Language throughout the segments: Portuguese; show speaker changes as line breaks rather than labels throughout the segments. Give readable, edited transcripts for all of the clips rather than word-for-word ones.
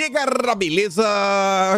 aí, galera, beleza?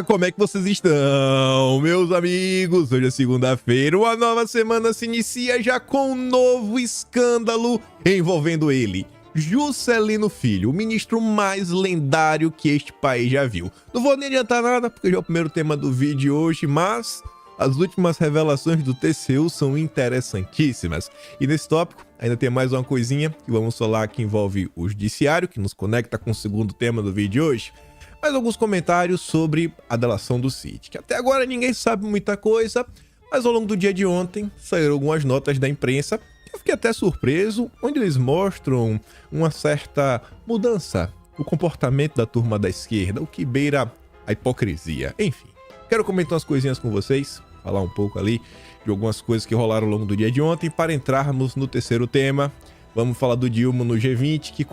Como é que vocês estão, meus amigos? Hoje é segunda-feira, uma nova semana se inicia já com um novo escândalo envolvendo ele, Juscelino Filho, o ministro mais lendário que este país já viu. Não vou nem adiantar nada, porque já é o primeiro tema do vídeo de hoje, mas as últimas revelações do TCU são interessantíssimas. E nesse tópico, ainda tem mais uma coisinha que vamos falar que envolve o judiciário, que nos conecta com o segundo tema do vídeo de hoje. Mais alguns comentários sobre a delação do Cid, que até agora ninguém sabe muita coisa, mas ao longo do dia de ontem saíram algumas notas da imprensa, que eu fiquei até surpreso, onde eles mostram uma certa mudança no comportamento da turma da esquerda, o que beira a hipocrisia. Enfim, quero comentar umas coisinhas com vocês, falar um pouco ali de algumas coisas que rolaram ao longo do dia de ontem, para entrarmos no terceiro tema. Vamos falar do Dilma no G20, que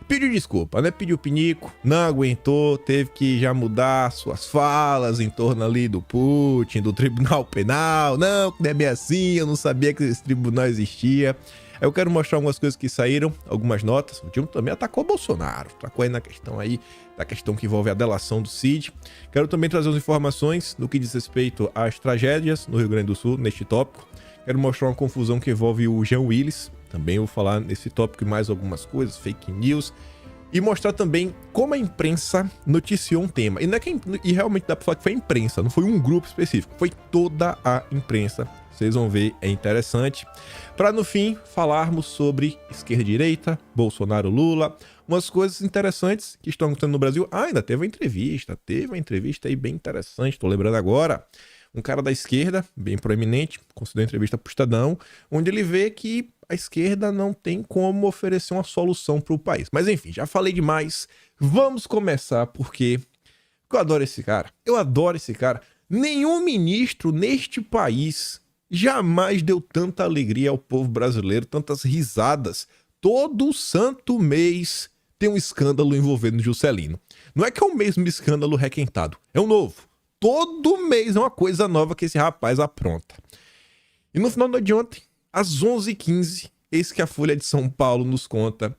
pediu desculpa, né? Pediu pinico, não aguentou, teve que já mudar suas falas em torno ali do Putin, do Tribunal Penal. Não, que não é bem assim, eu não sabia que esse tribunal existia. Eu quero mostrar algumas coisas que saíram, algumas notas. O Dilma também atacou o Bolsonaro, atacou aí na questão aí, da questão que envolve a delação do Cid. Quero também trazer as informações no que diz respeito às tragédias no Rio Grande do Sul, neste tópico. Quero mostrar uma confusão que envolve o Jean Willis, também vou falar nesse tópico e mais algumas coisas, fake news. E mostrar também como a imprensa noticiou um tema. E, não é que, e realmente dá pra falar que foi a imprensa, não foi um grupo específico, foi toda a imprensa. Vocês vão ver, é interessante. Para no fim falarmos sobre esquerda e direita, Bolsonaro, Lula, umas coisas interessantes que estão acontecendo no Brasil. Ah, ainda teve uma entrevista aí bem interessante, tô lembrando agora. Um cara da esquerda, bem proeminente, concedeu entrevista pro Estadão, onde ele vê que a esquerda não tem como oferecer uma solução para o país. Mas enfim, já falei demais. Vamos começar porque eu adoro esse cara. Eu adoro esse cara. Nenhum ministro neste país jamais deu tanta alegria ao povo brasileiro, tantas risadas. Todo santo mês tem um escândalo envolvendo Juscelino. Não é que é o mesmo escândalo requentado, é um novo. Todo mês é uma coisa nova que esse rapaz apronta. E no final de ontem, às 11h15, eis que a Folha de São Paulo nos conta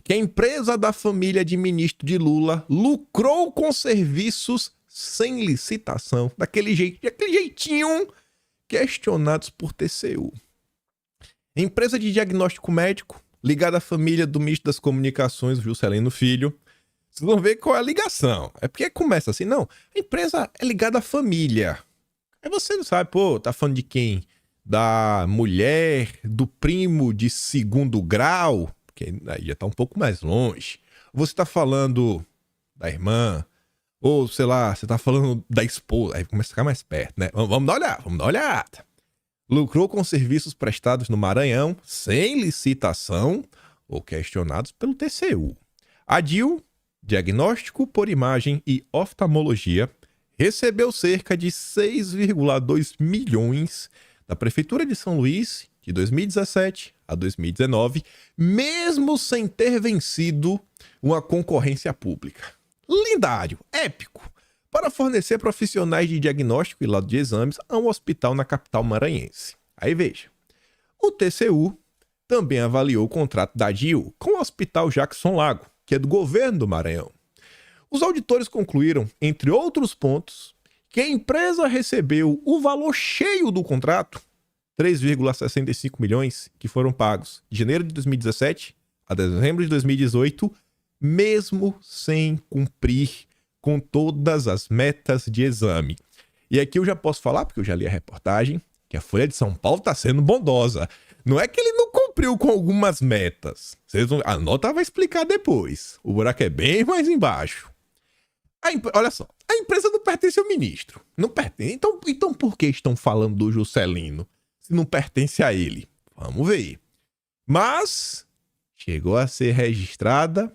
que a empresa da família de ministro de Lula lucrou com serviços sem licitação, daquele jeitinho, questionados por TCU. A empresa de diagnóstico médico, ligada à família do ministro das Comunicações, Juscelino Filho. Vocês vão ver qual é a ligação. É porque começa assim, não, a empresa é ligada à família. Aí você não sabe, pô, tá falando de quem? Da mulher, do primo de segundo grau, que aí já tá um pouco mais longe. Você tá falando da irmã, ou sei lá, você tá falando da esposa, aí começa a ficar mais perto, né? Vamos dar uma olhada. Lucrou com serviços prestados no Maranhão, sem licitação, ou questionados pelo TCU. A DIL, Diagnóstico por Imagem e Oftalmologia, recebeu cerca de 6,2 milhões da Prefeitura de São Luís, de 2017 a 2019, mesmo sem ter vencido uma concorrência pública. Lendário, épico, para fornecer profissionais de diagnóstico e laudo de exames a um hospital na capital maranhense. Aí veja, o TCU também avaliou o contrato da DIL com o Hospital Jackson Lago, que é do governo do Maranhão. Os auditores concluíram, entre outros pontos, que a empresa recebeu o valor cheio do contrato, 3,65 milhões, que foram pagos de janeiro de 2017 a dezembro de 2018, mesmo sem cumprir com todas as metas de exame. E aqui eu já posso falar, porque eu já li a reportagem, que a Folha de São Paulo está sendo bondosa. Não é que ele não cumpriu com algumas metas. A nota vai explicar depois. O buraco é bem mais embaixo. Olha só, a empresa não pertence ao ministro. Não pertence. Então por que estão falando do Juscelino se não pertence a ele? Vamos ver. Mas chegou a ser registrada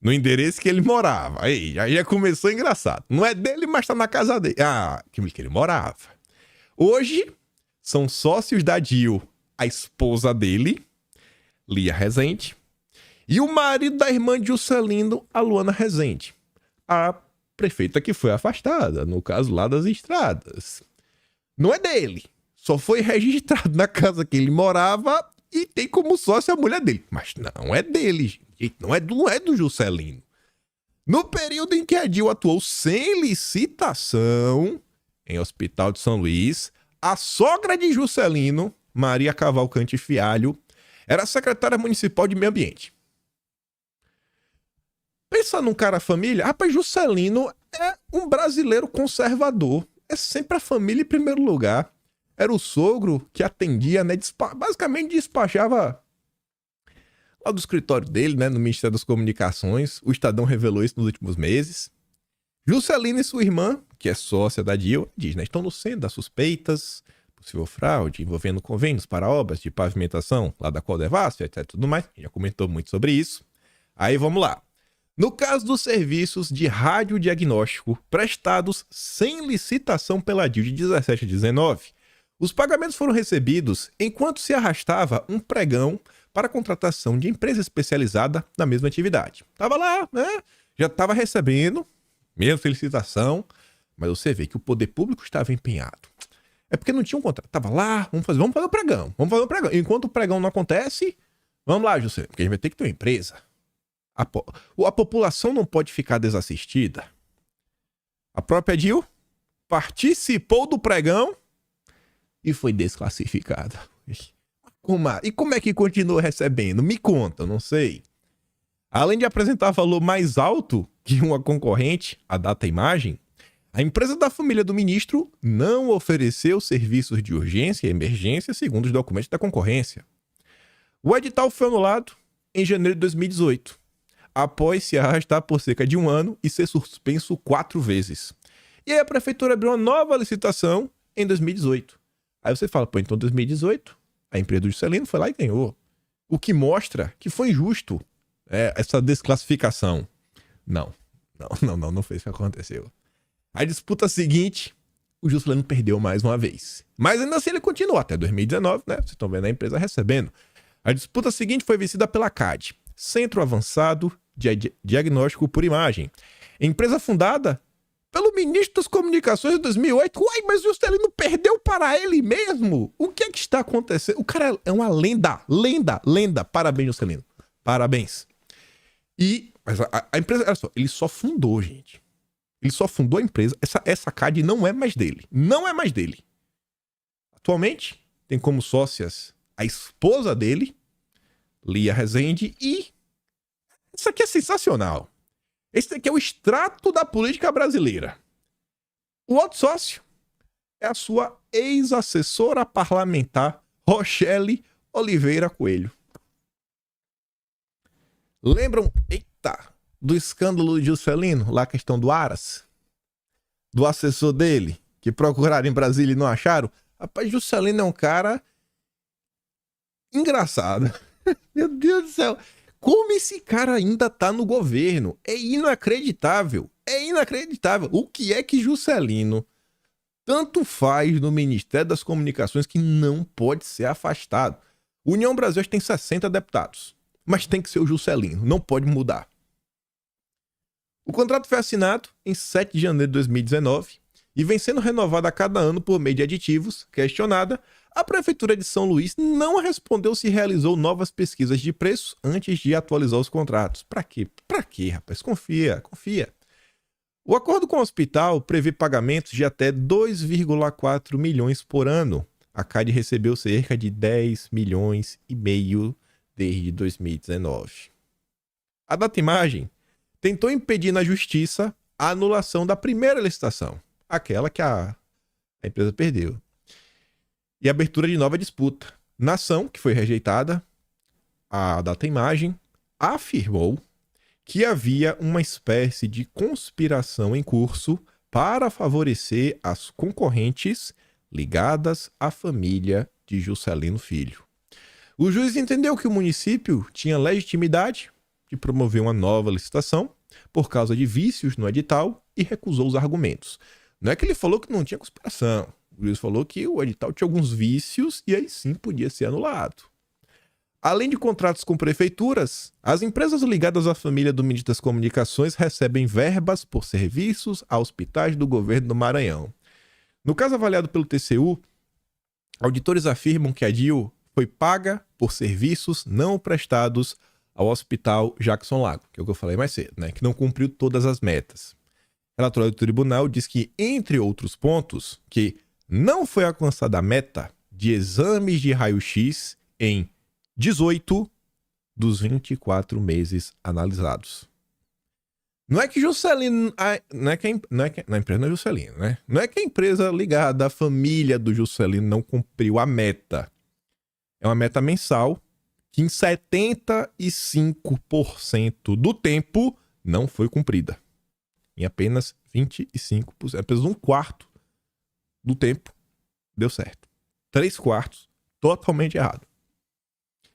no endereço que ele morava. Aí já começou engraçado. Não é dele, mas tá na casa dele. Ah, que ele morava. Hoje são sócios da DIL a esposa dele, Lia Rezende, e o marido da irmã de Juscelino, a Luana Rezende, a prefeita que foi afastada, no caso lá das estradas. Não é dele, só foi registrado na casa que ele morava e tem como sócio a mulher dele. Mas não é dele, gente, não é do Juscelino. No período em que a DIL atuou sem licitação em Hospital de São Luís, a sogra de Juscelino, Maria Cavalcante Fialho, era secretária municipal de meio ambiente. Pensa num cara família, rapaz, Juscelino é um brasileiro conservador. É sempre a família em primeiro lugar. Era o sogro que atendia, né? Basicamente despachava lá do escritório dele, né? No Ministério das Comunicações. O Estadão revelou isso nos últimos meses. Juscelino e sua irmã, que é sócia da DIL, diz, né? Estão no centro das suspeitas, possível fraude envolvendo convênios para obras de pavimentação lá da Codevasf, etc. Tudo mais. Já comentou muito sobre isso. Aí vamos lá. No caso dos serviços de radiodiagnóstico prestados sem licitação pela DIL de 17 a 19, os pagamentos foram recebidos enquanto se arrastava um pregão para a contratação de empresa especializada na mesma atividade. Tava lá, né? Já estava recebendo, mesmo sem licitação, mas você vê que o poder público estava empenhado. É porque não tinha um contrato. Tava lá, vamos fazer o pregão, Enquanto o pregão não acontece, vamos lá, José, porque a gente vai ter que ter uma empresa. A população não pode ficar desassistida. A própria DIL participou do pregão e foi desclassificada. E como é que continua recebendo? Me conta, não sei. Além de apresentar valor mais alto que uma concorrente, a Data Imagem, a empresa da família do ministro não ofereceu serviços de urgência e emergência segundo os documentos da concorrência. O edital foi anulado em janeiro de 2018. Após se arrastar por cerca de um ano e ser suspenso 4 vezes. E aí a prefeitura abriu uma nova licitação em 2018. Aí você fala, pô, então em 2018, a empresa do Juscelino foi lá e ganhou. O que mostra que foi injusto essa desclassificação. Não foi isso que aconteceu. A disputa seguinte, o Juscelino perdeu mais uma vez. Mas ainda assim ele continuou até 2019, né? Vocês estão vendo a empresa recebendo. A disputa seguinte foi vencida pela CAD, Centro Avançado de Diagnóstico por Imagem. Empresa fundada pelo ministro das Comunicações em 2008. Uai, mas o Juscelino perdeu para ele mesmo? O que é que está acontecendo? O cara é uma lenda. Parabéns, Juscelino. Parabéns. E a empresa, olha só, ele só fundou, gente. Ele só fundou a empresa. Essa CAD não é mais dele. Não é mais dele. Atualmente, tem como sócias a esposa dele, Lia Rezende, e isso aqui é sensacional. Esse aqui é o extrato da política brasileira. O outro sócio é a sua ex-assessora parlamentar, Rochelle Oliveira Coelho. Lembram, do escândalo de Juscelino, lá a questão do Aras? Do assessor dele, que procuraram em Brasília e não acharam? Rapaz, Juscelino é um cara engraçado. Meu Deus do céu. Como esse cara ainda tá no governo? É inacreditável. O que é que Juscelino tanto faz no Ministério das Comunicações que não pode ser afastado? União Brasil tem 60 deputados, mas tem que ser o Juscelino, não pode mudar. O contrato foi assinado em 7 de janeiro de 2019 e vem sendo renovado a cada ano por meio de aditivos. Questionada, a Prefeitura de São Luís não respondeu se realizou novas pesquisas de preços antes de atualizar os contratos. Pra quê? Rapaz? Confia. O acordo com o hospital prevê pagamentos de até 2,4 milhões por ano. A CAD recebeu cerca de 10 milhões e meio desde 2019. A Data Imagem tentou impedir na justiça a anulação da primeira licitação, aquela que a empresa perdeu, e a abertura de nova disputa. Na ação, que foi rejeitada, a Data Imagem afirmou que havia uma espécie de conspiração em curso para favorecer as concorrentes ligadas à família de Juscelino Filho. O juiz entendeu que o município tinha legitimidade de promover uma nova licitação por causa de vícios no edital e recusou os argumentos. Não é que ele falou que não tinha conspiração. O juiz falou que o edital tinha alguns vícios e aí sim podia ser anulado. Além de contratos com prefeituras, as empresas ligadas à família do ministro das Comunicações recebem verbas por serviços a hospitais do governo do Maranhão. No caso avaliado pelo TCU, auditores afirmam que a DIL foi paga por serviços não prestados ao Hospital Jackson Lago, que é o que eu falei mais cedo, né? Que não cumpriu todas as metas. O relatório do tribunal diz que, entre outros pontos, que não foi alcançada a meta de exames de raio-x em 18 dos 24 meses analisados. Não é que Juscelino... Não é que a empresa não é Juscelino, né? Não é que a empresa ligada à família do Juscelino não cumpriu a meta. É uma meta mensal que em 75% do tempo não foi cumprida. Em apenas 25%. Apenas um quarto do tempo deu certo. 3/4 totalmente errado.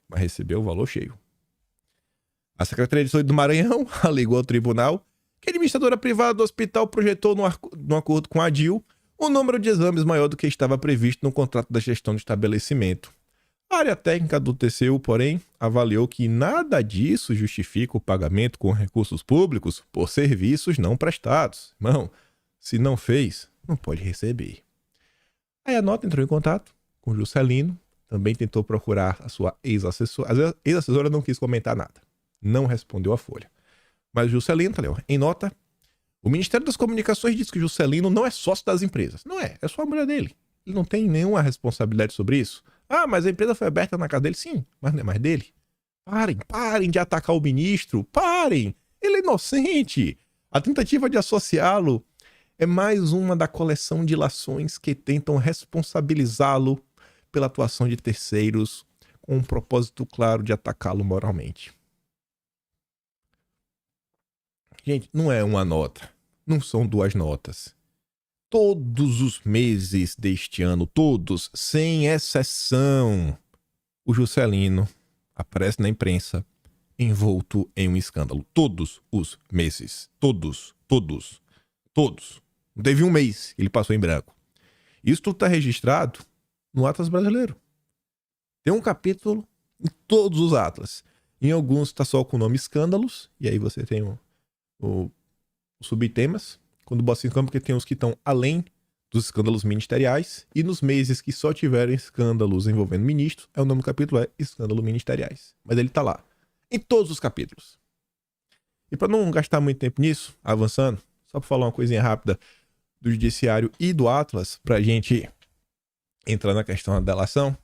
Mas recebeu o valor cheio. A Secretaria de Saúde do Maranhão alegou ao tribunal que a administradora privada do hospital projetou, no acordo com a ADIL, um número de exames maior do que estava previsto no contrato da gestão do estabelecimento. A área técnica do TCU, porém, avaliou que nada disso justifica o pagamento com recursos públicos por serviços não prestados. Irmão, se não fez, não pode receber. Aí a nota entrou em contato com o Juscelino, também tentou procurar a sua ex-assessora. A ex-assessora não quis comentar nada. Não respondeu à Folha. Mas o Juscelino, tá ali, ó, em nota, o Ministério das Comunicações diz que o Juscelino não é sócio das empresas. Não é só a mulher dele. Ele não tem nenhuma responsabilidade sobre isso. Ah, mas a empresa foi aberta na casa dele? Sim, mas não é mais dele. Parem de atacar o ministro. Parem! Ele é inocente. A tentativa de associá-lo é mais uma da coleção de ilações que tentam responsabilizá-lo pela atuação de terceiros com um propósito claro de atacá-lo moralmente. Gente, não é uma nota. Não são duas notas. Todos os meses deste ano, todos, sem exceção, o Juscelino aparece na imprensa envolto em um escândalo. Todos os meses. Todos. Não teve um mês que ele passou em branco. Isso tudo está registrado no Atlas Brasileiro. Tem um capítulo em todos os Atlas. Em alguns está só com o nome escândalos, e aí você tem os subtemas. Quando bota em campo, porque tem os que estão além dos escândalos ministeriais, e nos meses que só tiverem escândalos envolvendo ministros, o nome do capítulo é escândalos ministeriais. Mas ele tá lá, em todos os capítulos. E para não gastar muito tempo nisso, avançando, só para falar uma coisinha rápida do Judiciário e do Atlas, pra gente entrar na questão da delação.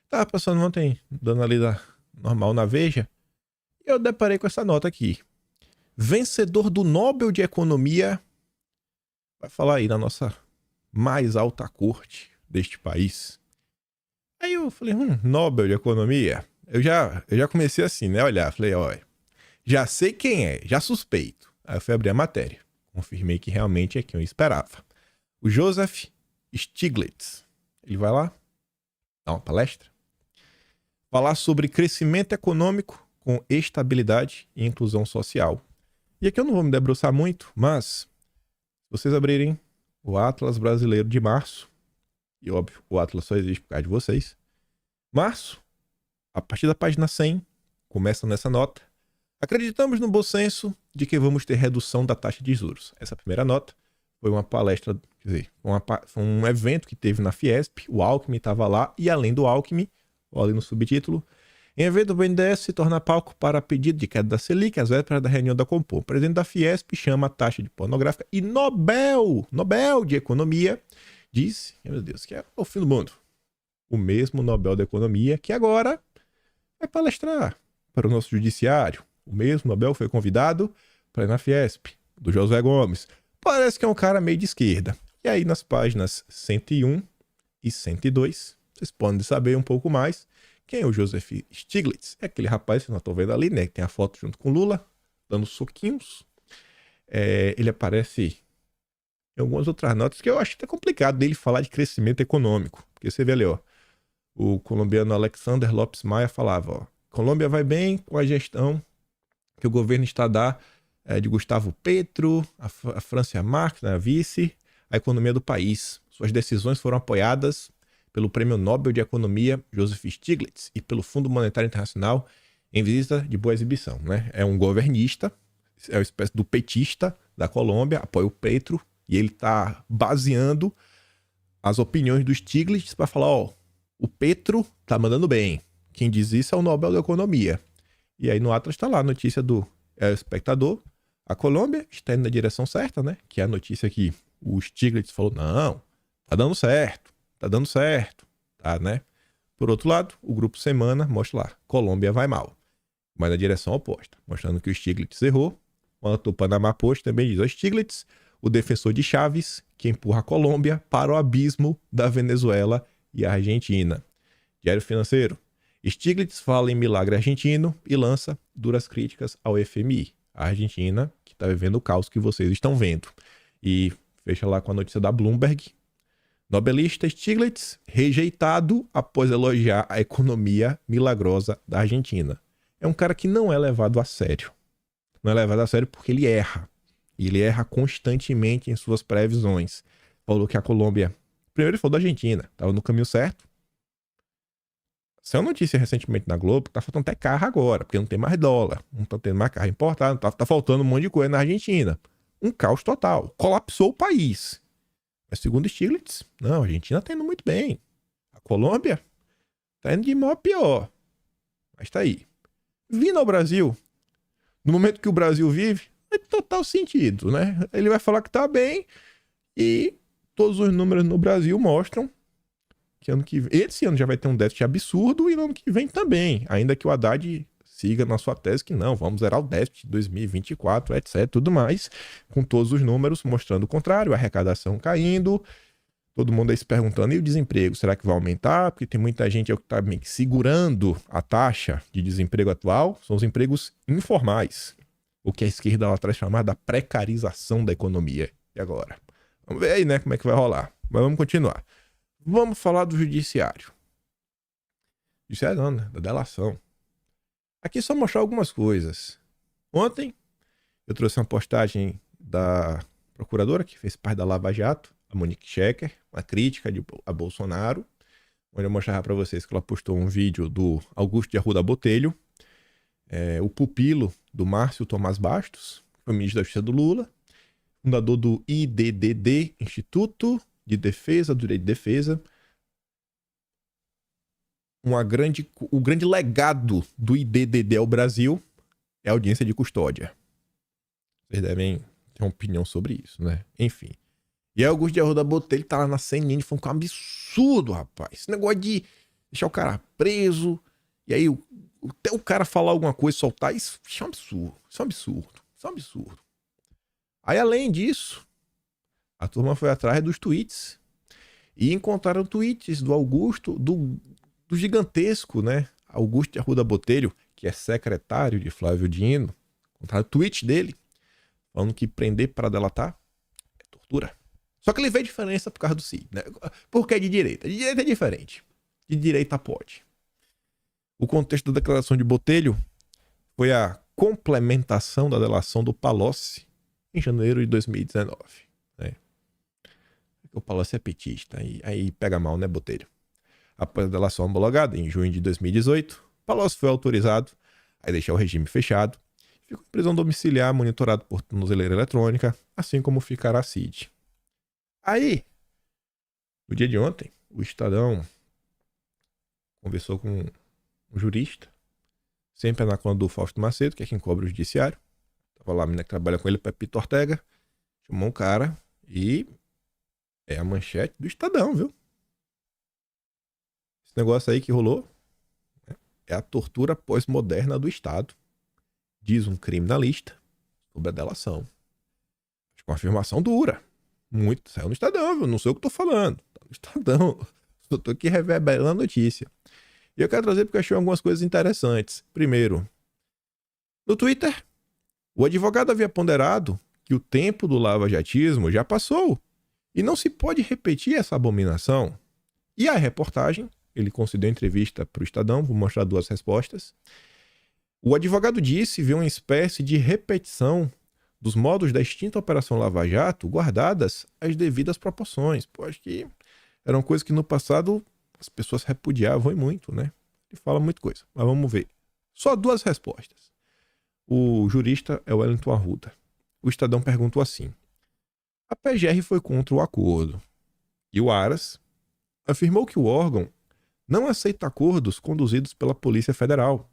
Tava passando ontem, dando a lida normal na Veja, e eu deparei com essa nota aqui. Vencedor do Nobel de Economia vai falar aí na nossa mais alta corte deste país. Aí eu falei, Nobel de Economia? Eu já comecei assim, né? Olhar, falei, olha, já sei quem é, já suspeito. Aí eu fui abrir a matéria. Confirmei que realmente é quem eu esperava. O Joseph Stiglitz. Ele vai lá, dar uma palestra, falar sobre crescimento econômico com estabilidade e inclusão social. E aqui eu não vou me debruçar muito, mas se vocês abrirem o Atlas Brasileiro de março, e óbvio, o Atlas só existe por causa de vocês, março, a partir da página 100, começa nessa nota, acreditamos no bom senso de que vamos ter redução da taxa de juros. Essa primeira nota foi uma palestra, quer dizer, foi um evento que teve na Fiesp, o Alckmin estava lá, e além do Alckmin, olha no subtítulo, em evento do BNDES se torna palco para pedido de queda da Selic, às vésperas da reunião da Compom. O presidente da Fiesp chama a taxa de pornográfica e Nobel de Economia disse, meu Deus, que é o fim do mundo. O mesmo Nobel de Economia que agora vai palestrar para o nosso judiciário. O mesmo Nobel foi convidado para ir na Fiesp, do Josué Gomes. Parece que é um cara meio de esquerda. E aí nas páginas 101 e 102, vocês podem saber um pouco mais. Quem é o Joseph Stiglitz? É aquele rapaz que nós estamos vendo ali, né? Que tem a foto junto com Lula, dando soquinhos. Ele aparece em algumas outras notas que eu acho até complicado dele falar de crescimento econômico. Porque você vê ali, ó, o colombiano Alexander Lopes Maia falava, ó, Colômbia vai bem com a gestão que o governo está a dar de Gustavo Petro, a Francia Marques, né, a vice, a economia do país. Suas decisões foram apoiadas pelo Prêmio Nobel de Economia Joseph Stiglitz e pelo Fundo Monetário Internacional em visita de boa exibição, né? É um governista, é uma espécie do petista da Colômbia, apoia o Petro, e ele está baseando as opiniões do Stiglitz para falar, ó, o Petro tá mandando bem. Quem diz isso é o Nobel da Economia. E aí no Atlas está lá a notícia do espectador. A Colômbia está indo na direção certa, né? Que é a notícia que o Stiglitz falou, não, tá dando certo, tá, né? Por outro lado, o grupo Semana mostra lá, Colômbia vai mal, mas na direção oposta, mostrando que o Stiglitz errou. Enquanto o Panamá Post também diz, o Stiglitz, o defensor de Chaves, que empurra a Colômbia para o abismo da Venezuela e a Argentina. Diário Financeiro, Stiglitz fala em milagre argentino e lança duras críticas ao FMI. A Argentina, que está vivendo o caos que vocês estão vendo. E fecha lá com a notícia da Bloomberg. Nobelista Stiglitz rejeitado após elogiar a economia milagrosa da Argentina. É um cara que não é levado a sério. Não é levado a sério porque ele erra. E ele erra constantemente em suas previsões. Falou que a Colômbia... Primeiro ele falou da Argentina. Estava no caminho certo. Saiu notícia recentemente na Globo que tá faltando até carro agora, porque não tem mais dólar, não tá tendo mais carro importado, tá faltando um monte de coisa na Argentina. Um caos total. Colapsou o país. Mas segundo Stiglitz, não, a Argentina tá indo muito bem. A Colômbia tá indo de mal a pior. Mas tá aí. Vindo ao Brasil, no momento que o Brasil vive, é total sentido, né? Ele vai falar que tá bem e todos os números no Brasil mostram que esse ano já vai ter um déficit absurdo e no ano que vem também. Ainda que o Haddad siga na sua tese que não, vamos zerar o déficit de 2024, etc, tudo mais, com todos os números mostrando o contrário, a arrecadação caindo, todo mundo aí se perguntando, e o desemprego, será que vai aumentar? Porque tem muita gente que está meio que segurando a taxa de desemprego atual, são os empregos informais, o que a esquerda lá atrás chamava da precarização da economia. E agora? Vamos ver aí, né, como é que vai rolar. Mas vamos continuar. Vamos falar do judiciário. Judiciário não, né? Da delação. Aqui só mostrar algumas coisas. Ontem eu trouxe uma postagem da procuradora que fez parte da Lava Jato, a Monique Schecker, uma crítica a Bolsonaro, onde eu mostrava para vocês que ela postou um vídeo do Augusto de Arruda Botelho, o pupilo do Márcio Tomás Bastos, que foi ministro da Justiça do Lula, fundador do IDDD, Instituto de Defesa, do Direito de Defesa. O grande legado do IDDD ao Brasil é a audiência de custódia. Vocês devem ter uma opinião sobre isso, né? Enfim. E aí Augusto de Arruda Botelho tá lá na CNN falando que é um absurdo, rapaz. Esse negócio de deixar o cara preso, e aí até o cara falar alguma coisa, soltar, isso é um absurdo. Isso é um absurdo. Isso é um absurdo. Aí, além disso, a turma foi atrás dos tweets e encontraram tweets do Augusto, do gigantesco, né? Augusto de Arruda Botelho, que é secretário de Flávio Dino. Encontraram o tweet dele, falando que prender para delatar é tortura. Só que ele vê diferença por causa do Cid, né? Porque é de direita. De direita é diferente. De direita pode. O contexto da declaração de Botelho foi a complementação da delação do Palocci em janeiro de 2019. Né? O Palocci é petista, aí pega mal, né, Botelho? Após a delação homologada, em junho de 2018, Palocci foi autorizado a deixar o regime fechado, ficou em prisão domiciliar monitorado por tornozeleira eletrônica, assim como ficará Cid. Aí, no dia de ontem, o Estadão conversou com um jurista, sempre na conta do Fausto Macedo, que é quem cobre o judiciário. Tava lá a menina que trabalha com ele, Pepito Ortega, chamou um cara e é a manchete do Estadão, viu? Esse negócio aí que rolou, né, é a tortura pós-moderna do Estado, diz um criminalista sobre a delação. Acho que uma afirmação dura. Muito. Saiu no Estadão, viu? Não sei o que eu tô falando. Tá no Estadão. Só tô aqui reverberando a notícia. E eu quero trazer porque eu achei algumas coisas interessantes. Primeiro, no Twitter, o advogado havia ponderado que o tempo do lava-jatismo já passou e não se pode repetir essa abominação. E a reportagem, ele concedeu entrevista para o Estadão, vou mostrar duas respostas. O advogado disse ver uma espécie de repetição dos modos da extinta Operação Lava Jato guardadas as devidas proporções. Pô, acho que eram coisas que no passado as pessoas repudiavam e muito, né? Ele fala muita coisa, mas vamos ver. Só duas respostas. O jurista é o Wellington Arruda. O Estadão perguntou assim: a PGR foi contra o acordo e o Aras afirmou que o órgão não aceita acordos conduzidos pela Polícia Federal,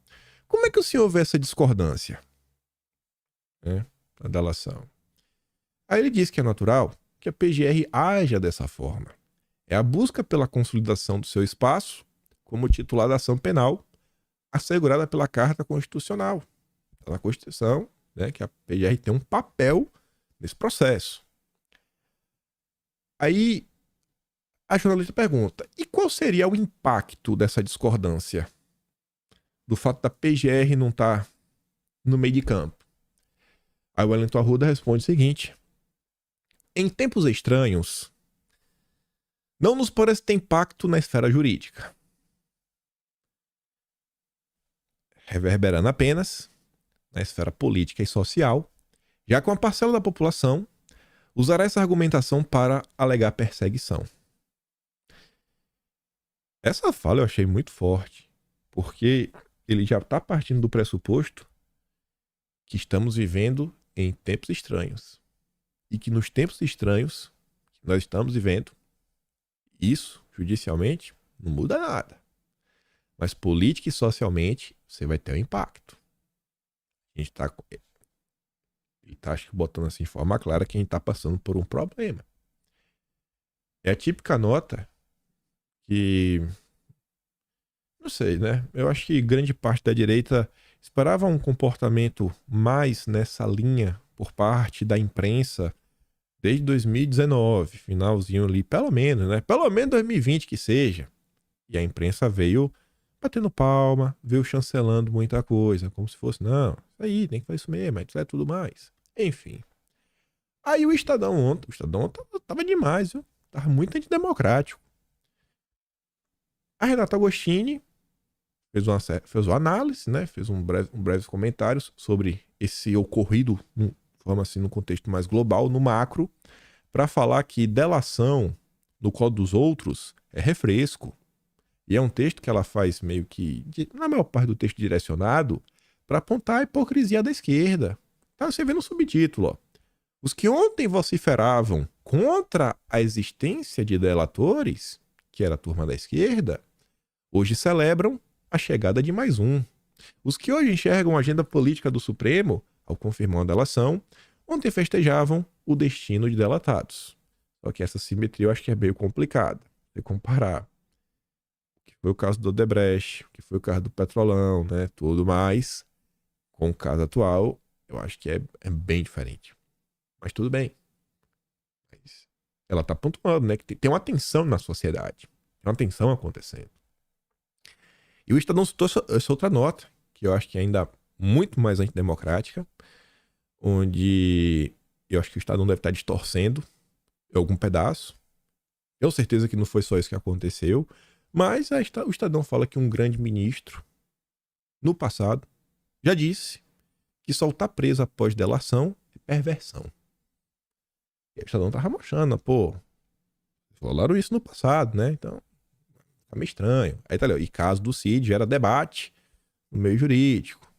como é que o senhor vê essa discordância? A delação. Aí ele diz que é natural que a PGR haja dessa forma. É a busca pela consolidação do seu espaço como titular da ação penal assegurada pela Carta Constitucional. Na Constituição, né, que a PGR tem um papel nesse processo. Aí a jornalista pergunta, e qual seria o impacto dessa discordância? Do fato da PGR não estar no meio de campo? Aí o Wellington Arruda responde o seguinte: em tempos estranhos, não nos parece ter impacto na esfera jurídica, reverberando apenas na esfera política e social, já que uma parcela da população usará essa argumentação para alegar perseguição. Essa fala eu achei muito forte, porque ele já está partindo do pressuposto que estamos vivendo em tempos estranhos. E que nos tempos estranhos que nós estamos vivendo, isso, judicialmente, não muda nada. Mas política e socialmente, você vai ter um impacto. A gente está, ele está, acho que, botando assim de forma clara que a gente está passando por um problema. É a típica nota que, não sei, né? Eu acho que grande parte da direita esperava um comportamento mais nessa linha por parte da imprensa desde 2019, finalzinho ali, pelo menos, né? Pelo menos 2020 que seja. E a imprensa veio batendo palma, veio chancelando muita coisa, como se fosse, não, isso aí, tem que fazer isso mesmo, isso é tudo mais. Enfim. Aí o Estadão ontem tava demais, viu? Tava muito antidemocrático. A Renata Agostini fez uma análise, né? Fez um breve comentário sobre esse ocorrido, forma assim, no contexto mais global, no macro, para falar que delação no colo dos outros é refresco. E é um texto que ela faz meio que, na maior parte do texto, direcionado para apontar a hipocrisia da esquerda. Tá, você vê no subtítulo, ó. Os que ontem vociferavam contra a existência de delatores, que era a turma da esquerda, hoje celebram a chegada de mais um. Os que hoje enxergam a agenda política do Supremo, ao confirmar a delação, ontem festejavam o destino de delatados. Só que essa simetria eu acho que é meio complicada de comparar. O que foi o caso do Odebrecht, o que foi o caso do Petrolão, né? Tudo mais, com o caso atual, eu acho que é bem diferente. Mas tudo bem. Mas ela está pontuando, né? Que tem uma tensão na sociedade. Tem uma tensão acontecendo. E o Estadão citou essa outra nota, que eu acho que é ainda muito mais antidemocrática, onde eu acho que o Estadão deve estar distorcendo em algum pedaço. Tenho certeza que não foi só isso que aconteceu, mas o Estadão fala que um grande ministro, no passado, já disse que soltar preso após delação é perversão. E o Estadão tava mostrando, pô, falaram isso no passado, né? Então, tá meio estranho. Aí tá ali, e caso do Cid gera debate no meio jurídico.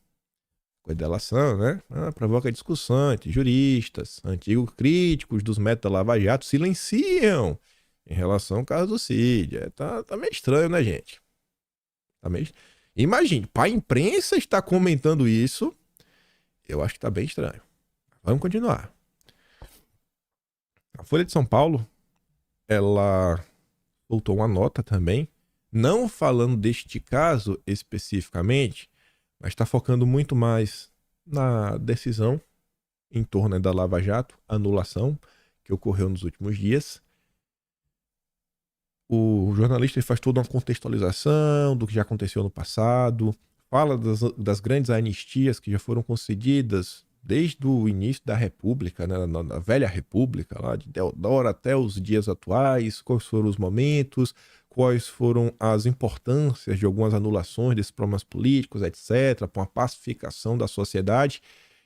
Com a delação, né? Provoca discussão entre juristas, antigos críticos dos métodos da Lava Jato silenciam em relação ao caso do Cid. Tá meio estranho, né, gente? Tá meio... Imagine, para a imprensa estar comentando isso, eu acho que tá bem estranho. Vamos continuar. A Folha de São Paulo, ela soltou uma nota também, não falando deste caso especificamente, mas está focando muito mais na decisão em torno da Lava Jato, anulação, que ocorreu nos últimos dias. O jornalista faz toda uma contextualização do que já aconteceu no passado, fala das grandes anistias que já foram concedidas desde o início da República, né, na velha República, lá de Deodoro até os dias atuais, quais foram os momentos, quais foram as importâncias de algumas anulações desses problemas políticos, etc., para uma pacificação da sociedade.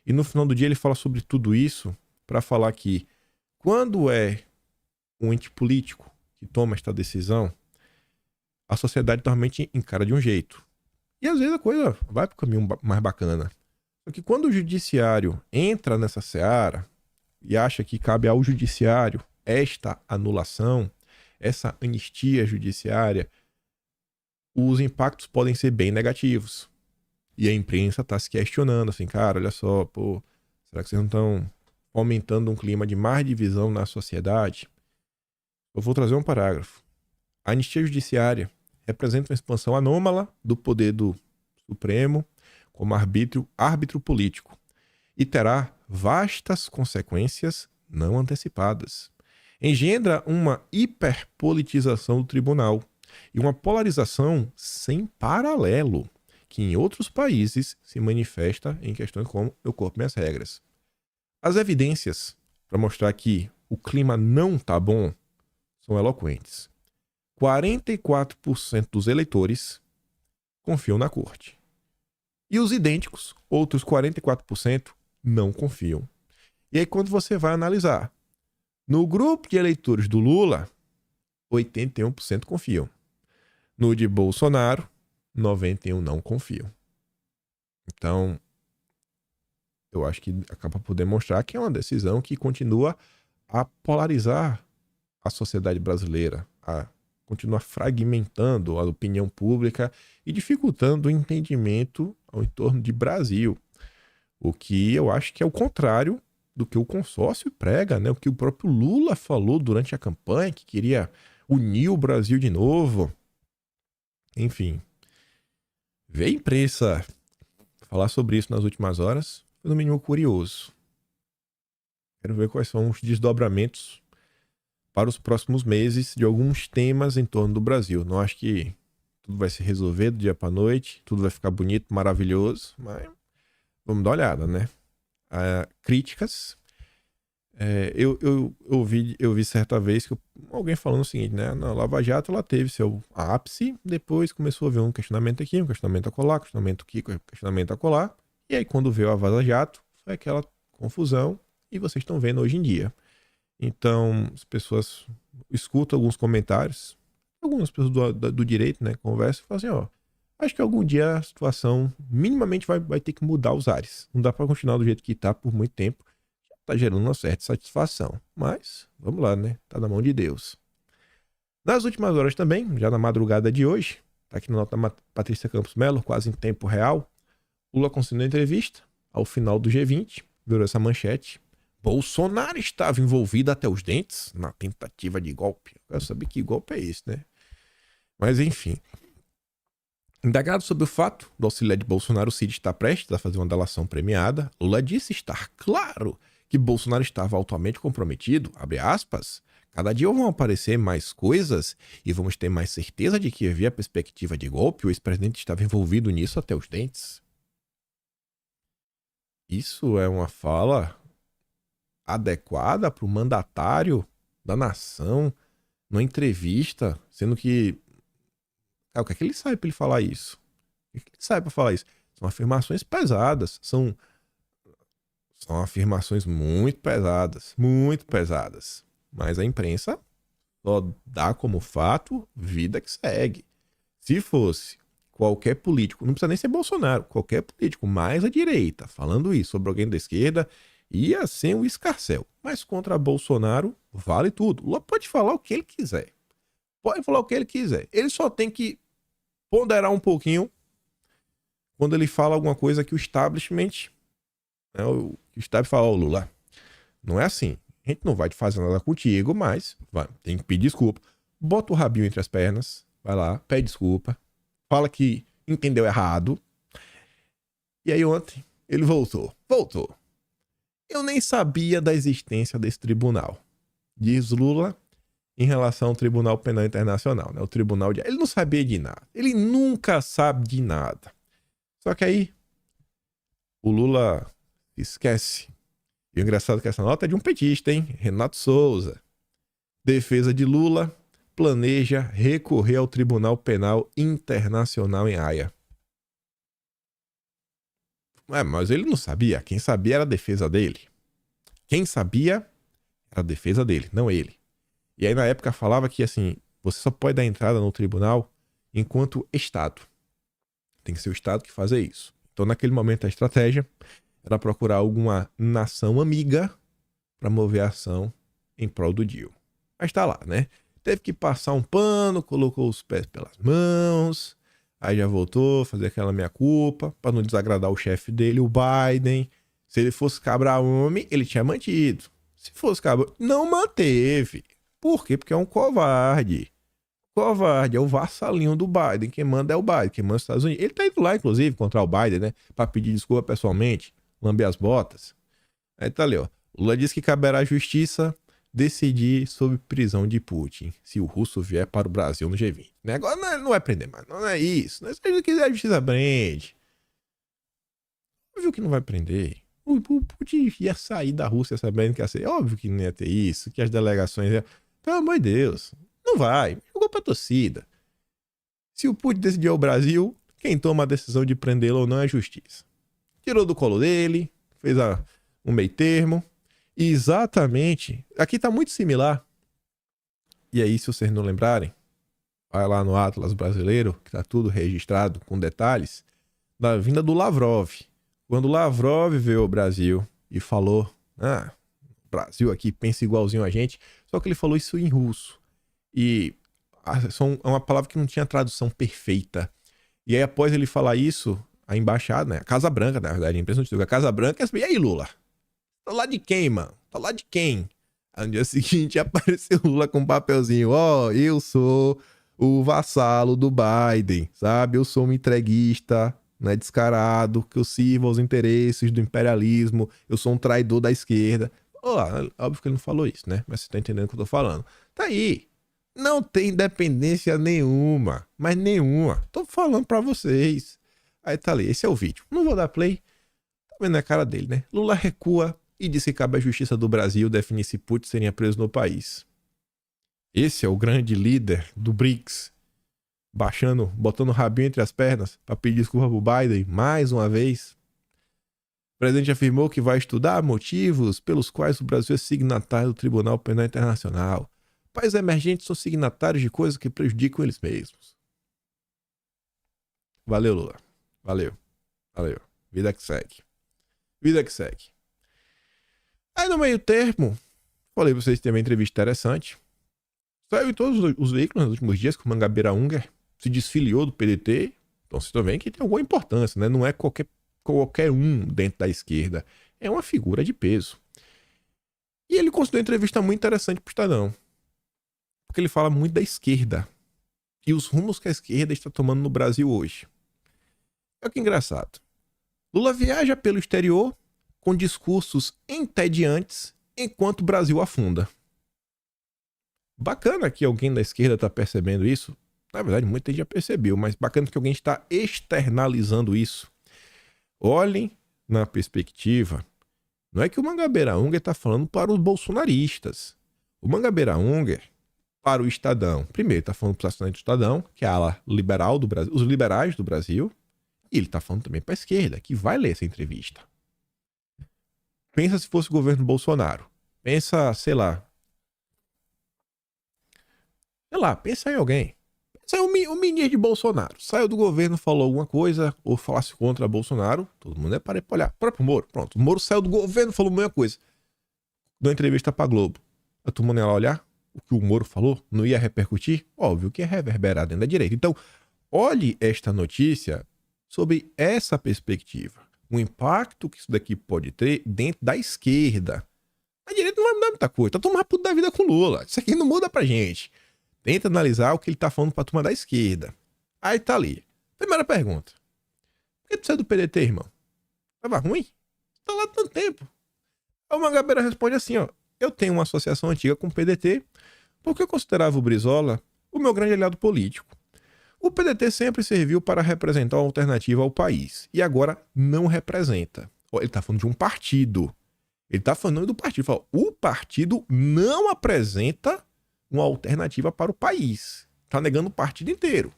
E no final do dia ele fala sobre tudo isso para falar que quando é um ente político que toma esta decisão, a sociedade normalmente encara de um jeito. E às vezes a coisa vai para o caminho mais bacana. Só que quando o judiciário entra nessa seara e acha que cabe ao judiciário esta anulação, essa anistia judiciária, os impactos podem ser bem negativos. E a imprensa tá se questionando, assim, cara, olha só, pô, será que vocês não estão aumentando um clima de mais divisão na sociedade? Eu vou trazer um parágrafo. A anistia judiciária representa uma expansão anômala do poder do Supremo como árbitro político e terá vastas consequências não antecipadas. Engendra uma hiperpolitização do tribunal e uma polarização sem paralelo, que em outros países se manifesta em questões como eu corpo minhas regras. As evidências para mostrar que o clima não está bom são eloquentes. 44% dos eleitores confiam na corte. E os idênticos, outros 44%, não confiam. E aí quando você vai analisar, no grupo de eleitores do Lula, 81% confiam. No de Bolsonaro, 91% não confiam. Então, eu acho que acaba por demonstrar que é uma decisão que continua a polarizar a sociedade brasileira, a continuar fragmentando a opinião pública e dificultando o entendimento ao entorno de Brasil. O que eu acho que é o contrário do que o consórcio prega, né? O que o próprio Lula falou durante a campanha, que queria unir o Brasil de novo. Enfim, ver a imprensa falar sobre isso nas últimas horas foi no mínimo curioso. Quero ver quais são os desdobramentos para os próximos meses de alguns temas em torno do Brasil. Não acho que tudo vai se resolver do dia para noite, tudo vai ficar bonito, maravilhoso, mas vamos dar uma olhada, né? Críticas. Eu vi certa vez que alguém falando o seguinte, né? Na Lava Jato ela teve seu ápice, depois começou a haver um questionamento aqui, um questionamento acolá, questionamento aqui, questionamento acolá. E aí quando veio a Vaza Jato, foi aquela confusão e vocês estão vendo hoje em dia. Então, as pessoas escutam alguns comentários, algumas pessoas do direito, né, conversam e falam assim, ó, acho que algum dia a situação minimamente vai ter que mudar os ares. Não dá para continuar do jeito que tá por muito tempo. Já tá gerando uma certa satisfação. Mas, vamos lá, né? Tá na mão de Deus. Nas últimas horas também, já na madrugada de hoje, tá aqui na nota Patrícia Campos Melo, quase em tempo real, Lula concedeu entrevista ao final do G20, virou essa manchete. Bolsonaro estava envolvido até os dentes na tentativa de golpe. Eu quero saber que golpe é esse, né? Mas enfim. Indagado sobre o fato do auxiliar de Bolsonaro, Cid, estar prestes a fazer uma delação premiada, Lula disse estar claro que Bolsonaro estava altamente comprometido, abre aspas, cada dia vão aparecer mais coisas e vamos ter mais certeza de que havia perspectiva de golpe, o ex-presidente estava envolvido nisso até os dentes. Isso é uma fala adequada para o mandatário da nação numa entrevista, sendo que o que é que ele sabe para ele falar isso? O que é que ele sabe para falar isso? São afirmações pesadas, são afirmações muito pesadas, mas a imprensa só dá como fato vida que segue. Se fosse qualquer político, não precisa nem ser Bolsonaro, qualquer político mais à direita falando isso sobre alguém da esquerda, ia ser um escarcéu. Mas contra Bolsonaro, vale tudo. Lula pode falar o que ele quiser. Pode falar o que ele quiser. Ele só tem que ponderar um pouquinho quando ele fala alguma coisa que o establishment, né, o establishment fala, ó, Lula, não é assim. A gente não vai te fazer nada contigo, mas tem que pedir desculpa. Bota o rabinho entre as pernas, vai lá, pede desculpa, fala que entendeu errado. E aí ontem ele voltou. Eu nem sabia da existência desse tribunal, diz Lula em relação ao Tribunal Penal Internacional, né? O tribunal ele não sabia de nada. Ele nunca sabe de nada. Só que aí o Lula esquece. E o engraçado é que essa nota é de um petista, hein? Renato Souza. Defesa de Lula planeja recorrer ao Tribunal Penal Internacional em Haia. Mas ele não sabia. Quem sabia era a defesa dele. Quem sabia era a defesa dele, não ele. E aí na época falava que assim, você só pode dar entrada no tribunal enquanto Estado. Tem que ser o Estado que fazer isso. Então naquele momento a estratégia era procurar alguma nação amiga para mover a ação em prol do deal. Mas tá lá, né? Teve que passar um pano, colocou os pés pelas mãos, Aí já voltou, fazer aquela meia-culpa, pra não desagradar o chefe dele, o Biden. Se ele fosse cabra-homem, ele tinha mantido. Se fosse cabra, não manteve. Por quê? Porque é um covarde. Covarde, é o vassalinho do Biden. Quem manda é o Biden, quem manda é os Estados Unidos. Ele tá indo lá, inclusive, contra o Biden, né? Pra pedir desculpa pessoalmente, lamber as botas. Aí tá ali, ó. Lula diz que caberá à justiça decidir sobre prisão de Putin, se o russo vier para o Brasil no G20. Agora não vai prender mais, não é isso. Se ele quiser, a justiça prende. Óbvio que não vai prender. O Putin ia sair da Rússia sabendo que ia ser. Óbvio que não ia ter isso, que as delegações iam... Pelo amor de Deus, não vai. Jogou pra torcida. Se o Putin decidir o Brasil, quem toma a decisão de prendê-lo ou não é a justiça. Tirou do colo dele, fez um meio termo. E exatamente, aqui tá muito similar. E aí, se vocês não lembrarem, vai lá no Atlas brasileiro, que tá tudo registrado com detalhes, da vinda do Lavrov. Quando o Lavrov veio ao Brasil e falou, o Brasil aqui pensa igualzinho a gente, só que ele falou isso em russo. E é uma palavra que não tinha tradução perfeita. E aí, após ele falar isso, a embaixada, né, a Casa Branca, na verdade, a imprensa não a Casa Branca, e aí, Lula? Tá lá de quem, mano? Tá lá de quem? Aí no dia seguinte apareceu o Lula com um papelzinho. Eu sou o vassalo do Biden, sabe? Eu sou um entreguista, né, descarado, que eu sirvo aos interesses do imperialismo. Eu sou um traidor da esquerda. Óbvio que ele não falou isso, né? Mas você tá entendendo o que eu tô falando. Tá aí. Não tem independência nenhuma. Mas nenhuma. Tô falando pra vocês. Aí tá ali. Esse é o vídeo. Não vou dar play. Tá vendo a cara dele, né? Lula recua e disse que cabe à justiça do Brasil definir se Putin seria preso no país. Esse é o grande líder do BRICS, botando o rabinho entre as pernas para pedir desculpa pro Biden mais uma vez. O presidente afirmou que vai estudar motivos pelos quais o Brasil é signatário do Tribunal Penal Internacional. Países emergentes são signatários de coisas que prejudicam eles mesmos. Valeu, Lula. Valeu. Vida que segue. Vida que segue. Aí no meio termo, falei pra vocês que tem uma entrevista interessante. Saiu em todos os veículos nos últimos dias que o Mangabeira Unger se desfiliou do PDT. Então vocês estão vendo que tem alguma importância, né? Não é qualquer um dentro da esquerda. É uma figura de peso. E ele concedeu uma entrevista muito interessante pro Estadão. Porque ele fala muito da esquerda. E os rumos que a esquerda está tomando no Brasil hoje. Olha que engraçado. Lula viaja pelo exterior com discursos entediantes enquanto o Brasil afunda. Bacana que alguém da esquerda está percebendo isso. Na verdade, muita gente já percebeu, mas bacana que alguém está externalizando isso. Olhem na perspectiva. Não é que o Mangabeira Unger está falando para os bolsonaristas. O Mangabeira Unger, para o Estadão, primeiro está falando para o assinante do Estadão, que é a ala liberal do Brasil, os liberais do Brasil, e ele está falando também para a esquerda, que vai ler essa entrevista. Pensa se fosse o governo Bolsonaro. Pensa, sei lá, pensa em alguém. Pensa em o ministro de Bolsonaro. Saiu do governo, falou alguma coisa, ou falasse contra Bolsonaro, todo mundo é para olhar. O próprio Moro, pronto. O Moro saiu do governo, falou a mesma coisa. Deu uma entrevista pra Globo. A turma não ia lá olhar o que o Moro falou, não ia repercutir? Óbvio que é reverberar dentro da direita. Então, olhe esta notícia sob essa perspectiva. O impacto que isso daqui pode ter dentro da esquerda. A direita não vai mudar muita coisa. Tá tomando puto da vida com Lula. Isso aqui não muda pra gente. Tenta analisar o que ele tá falando pra turma da esquerda. Aí tá ali. Primeira pergunta. Por que tu saiu do PDT, irmão? Tava ruim? Tá lá há tanto tempo. Aí o Mangabeira responde assim, ó. Eu tenho uma associação antiga com o PDT porque eu considerava o Brizola o meu grande aliado político. O PDT sempre serviu para representar uma alternativa ao país. E agora não representa. Ele tá falando de um partido. Ele tá falando do partido. Ele fala, o partido não apresenta uma alternativa para o país. Tá negando o partido inteiro.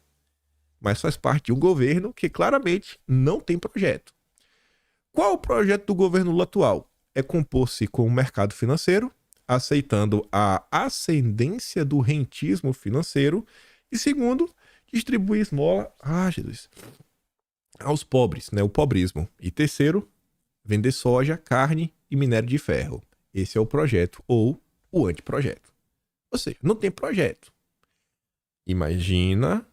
Mas faz parte de um governo que claramente não tem projeto. Qual o projeto do governo Lula atual? É compor-se com o mercado financeiro, aceitando a ascendência do rentismo financeiro. E segundo, distribuir esmola, Jesus, aos pobres, né? O pobrismo. E terceiro, vender soja, carne e minério de ferro. Esse é o projeto ou o anteprojeto. Ou seja, não tem projeto. Imagina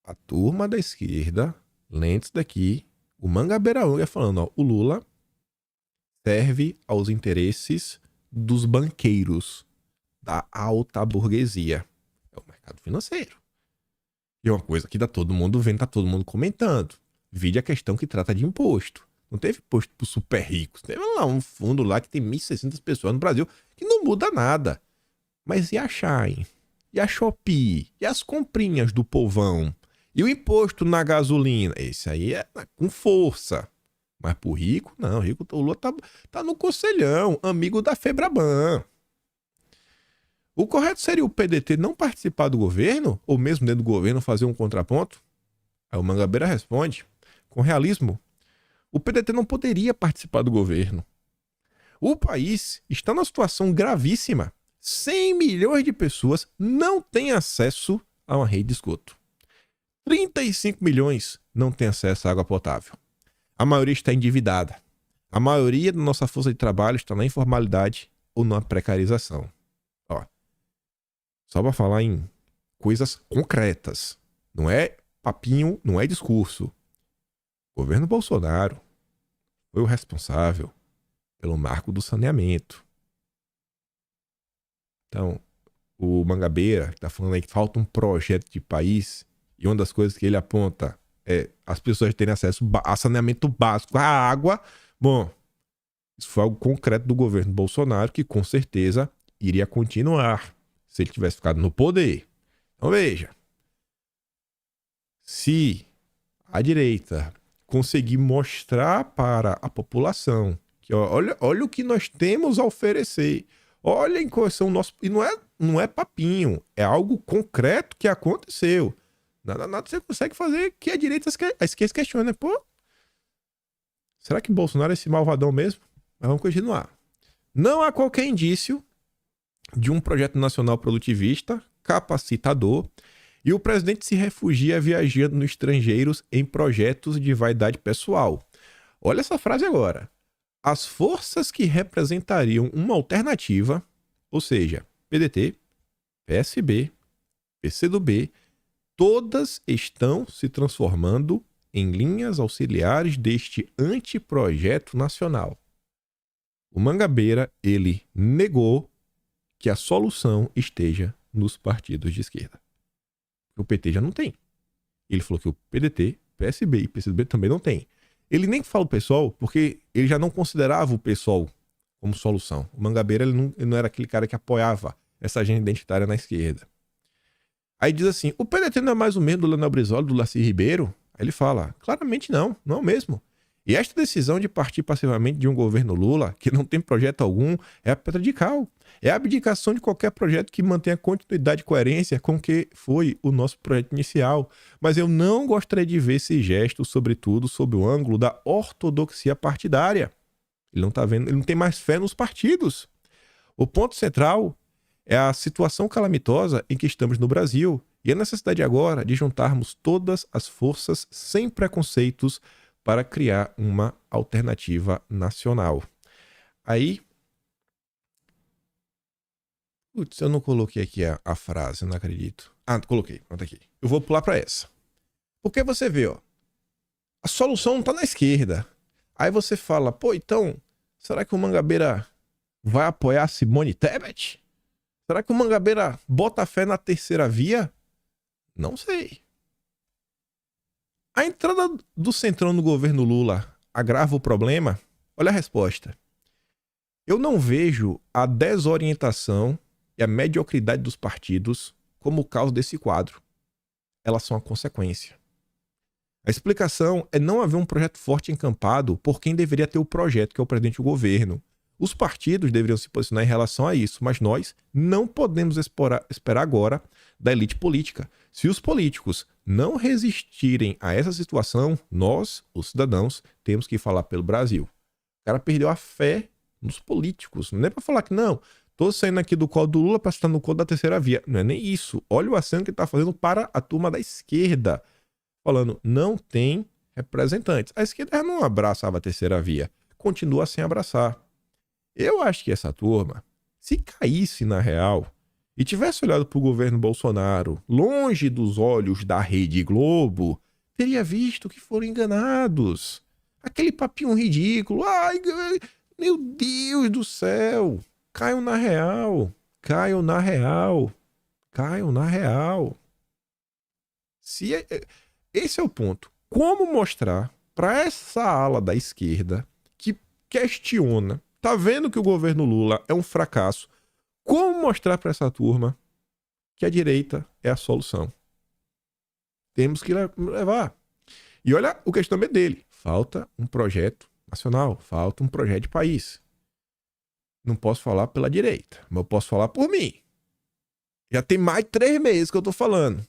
A turma da esquerda, lentes daqui, o Mangabeira ia falando, ó, o Lula serve aos interesses dos banqueiros, da alta burguesia. É o mercado financeiro. E é uma coisa que tá todo mundo vendo, tá todo mundo comentando. Vide a questão que trata de imposto. Não teve imposto para os super ricos. Teve lá um fundo lá que tem 1.600 pessoas no Brasil que não muda nada. Mas e a Shine? E a Shopee? E as comprinhas do povão? E o imposto na gasolina? Esse aí é com força. Mas pro rico, não. O rico, o Lula tá no conselhão, amigo da Febraban. O correto seria o PDT não participar do governo? Ou mesmo dentro do governo fazer um contraponto? Aí o Mangabeira responde, com realismo, o PDT não poderia participar do governo. O país está numa situação gravíssima. 100 milhões de pessoas não têm acesso a uma rede de esgoto. 35 milhões não têm acesso à água potável. A maioria está endividada. A maioria da nossa força de trabalho está na informalidade ou na precarização. Ó, só para falar em coisas concretas. Não é papinho, não é discurso. O governo Bolsonaro foi o responsável pelo marco do saneamento. Então, o Mangabeira está falando aí que falta um projeto de país e uma das coisas que ele aponta é as pessoas terem acesso a saneamento básico, a água. Bom, isso foi algo concreto do governo Bolsonaro que com certeza iria continuar se ele tivesse ficado no poder. Então veja, se a direita conseguir mostrar para a população que olha o que nós temos a oferecer, olhem quais são nossos... E não é papinho, é algo concreto que aconteceu. Nada você consegue fazer que a direita a esquerda questiona. Pô, será que Bolsonaro é esse malvadão mesmo? Mas vamos continuar. Não há qualquer indício de um projeto nacional produtivista, capacitador, e o presidente se refugia viajando no estrangeiros em projetos de vaidade pessoal. Olha essa frase agora. As forças que representariam uma alternativa, ou seja, PDT, PSB, PCdoB, todas estão se transformando em linhas auxiliares deste anteprojeto nacional. O Mangabeira, ele negou que a solução esteja nos partidos de esquerda. O PT já não tem. Ele falou que o PDT, PSB e PCdoB também não tem. Ele nem fala o PSOL porque ele já não considerava o PSOL como solução. O Mangabeira ele não era aquele cara que apoiava essa agenda identitária na esquerda. Aí diz assim, o PDT não é mais o mesmo do Leonel Brizola, do Laci Ribeiro? Aí ele fala, claramente não é o mesmo. E esta decisão de partir passivamente de um governo Lula, que não tem projeto algum, é radical. É a abdicação de qualquer projeto que mantenha continuidade e coerência com o que foi o nosso projeto inicial. Mas eu não gostaria de ver esse gesto, sobretudo, sob o ângulo da ortodoxia partidária. Ele não tá vendo, ele não tem mais fé nos partidos. O ponto central é a situação calamitosa em que estamos no Brasil e a necessidade agora de juntarmos todas as forças sem preconceitos para criar uma alternativa nacional. Aí... Putz, eu não coloquei aqui a frase, eu não acredito. Ah, coloquei, pronto aqui. Eu vou pular para essa. Porque você vê, ó, a solução não tá na esquerda. Aí você fala, pô, então, será que o Mangabeira vai apoiar Simone Tebet? Será que o Mangabeira bota fé na terceira via? Não sei. A entrada do Centrão no governo Lula agrava o problema? Olha a resposta. Eu não vejo a desorientação e a mediocridade dos partidos como causa desse quadro. Elas são a consequência. A explicação é não haver um projeto forte encampado por quem deveria ter o projeto, que é o presidente do governo. Os partidos deveriam se posicionar em relação a isso, mas nós não podemos esperar agora da elite política. Se os políticos não resistirem a essa situação, nós, os cidadãos, temos que falar pelo Brasil. O cara perdeu a fé nos políticos. Não é para falar que não, tô saindo aqui do colo do Lula para estar no colo da terceira via. Não é nem isso. Olha o aceno que ele tá fazendo para a turma da esquerda. Falando, não tem representantes. A esquerda já não abraçava a terceira via. Continua sem abraçar. Eu acho que essa turma, se caísse na real, e tivesse olhado para o governo Bolsonaro longe dos olhos da Rede Globo, teria visto que foram enganados. Aquele papinho ridículo. Ai, meu Deus do céu. Caiam na real. Caiam na real. Caiam na real. Esse é o ponto. Como mostrar para essa ala da esquerda que questiona, tá vendo que o governo Lula é um fracasso, como mostrar para essa turma que a direita é a solução? Temos que levar. E olha o questionamento dele. Falta um projeto nacional, falta um projeto de país. Não posso falar pela direita, mas eu posso falar por mim. Já tem mais de 3 meses que eu tô falando.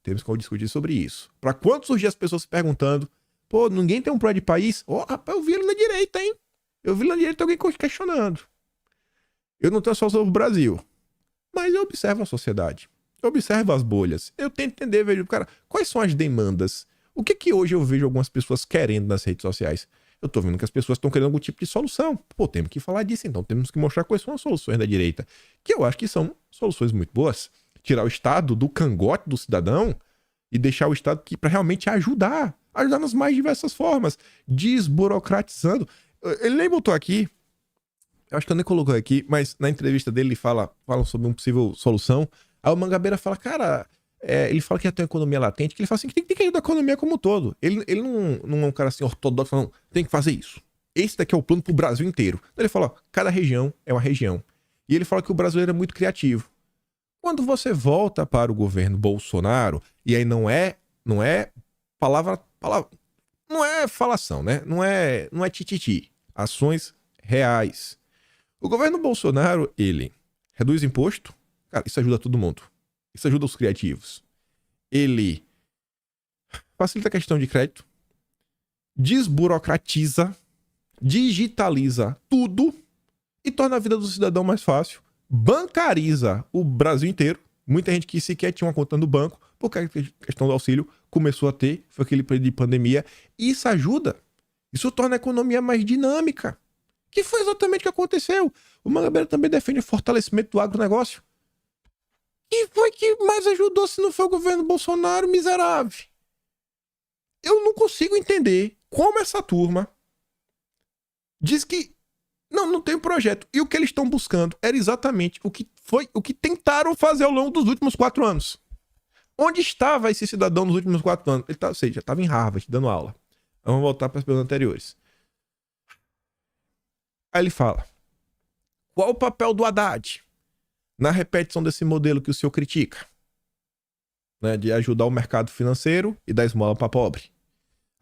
Temos que discutir sobre isso. Para quando surgir as pessoas se perguntando, pô, ninguém tem um projeto de país? Ó, rapaz, eu vi ele na direita, hein? Eu vi na direita alguém questionando. Eu não tenho só sobre o Brasil, mas eu observo a sociedade. Eu observo as bolhas. Eu tento entender, vejo, cara, quais são as demandas? O que hoje eu vejo algumas pessoas querendo nas redes sociais? Eu tô vendo que as pessoas estão querendo algum tipo de solução. Pô, temos que falar disso, então. Temos que mostrar quais são as soluções da direita. Que eu acho que são soluções muito boas. Tirar o Estado do cangote do cidadão e deixar o Estado aqui para realmente ajudar. Ajudar nas mais diversas formas. Desburocratizando. Ele nem botou aqui, eu acho que eu nem colocou aqui, mas na entrevista dele ele fala sobre uma possível solução. Aí o Mangabeira fala, cara, ele fala que já tem uma economia latente, que ele fala assim, que tem que ajudar a economia como um todo. Ele não é um cara assim ortodoxo, falando, tem que fazer isso. Esse daqui é o plano pro Brasil inteiro. Ele fala, ó, cada região é uma região. E ele fala que o brasileiro é muito criativo. Quando você volta para o governo Bolsonaro, e aí não é palavra, não é falação, né? Não é tititi. Ações reais. O governo Bolsonaro, ele reduz imposto. Cara, isso ajuda todo mundo. Isso ajuda os criativos. Ele facilita a questão de crédito. Desburocratiza. Digitaliza tudo. E torna a vida do cidadão mais fácil. Bancariza o Brasil inteiro. Muita gente que sequer tinha uma conta no banco, porque a questão do auxílio começou a ter, foi aquele período de pandemia. E isso ajuda. Isso torna a economia mais dinâmica. Que foi exatamente o que aconteceu. O Mangabeira também defende o fortalecimento do agronegócio. E foi que mais ajudou se não foi o governo Bolsonaro, miserável. Eu não consigo entender como essa turma diz que não tem projeto. E o que eles estão buscando era exatamente o que tentaram fazer ao longo dos últimos 4 anos. Onde estava esse cidadão nos últimos 4 anos? Ele ou seja, estava em Harvard dando aula. Vamos voltar para as perguntas anteriores. Aí ele fala, qual o papel do Haddad na repetição desse modelo que o senhor critica? Né, de ajudar o mercado financeiro e dar esmola para pobre.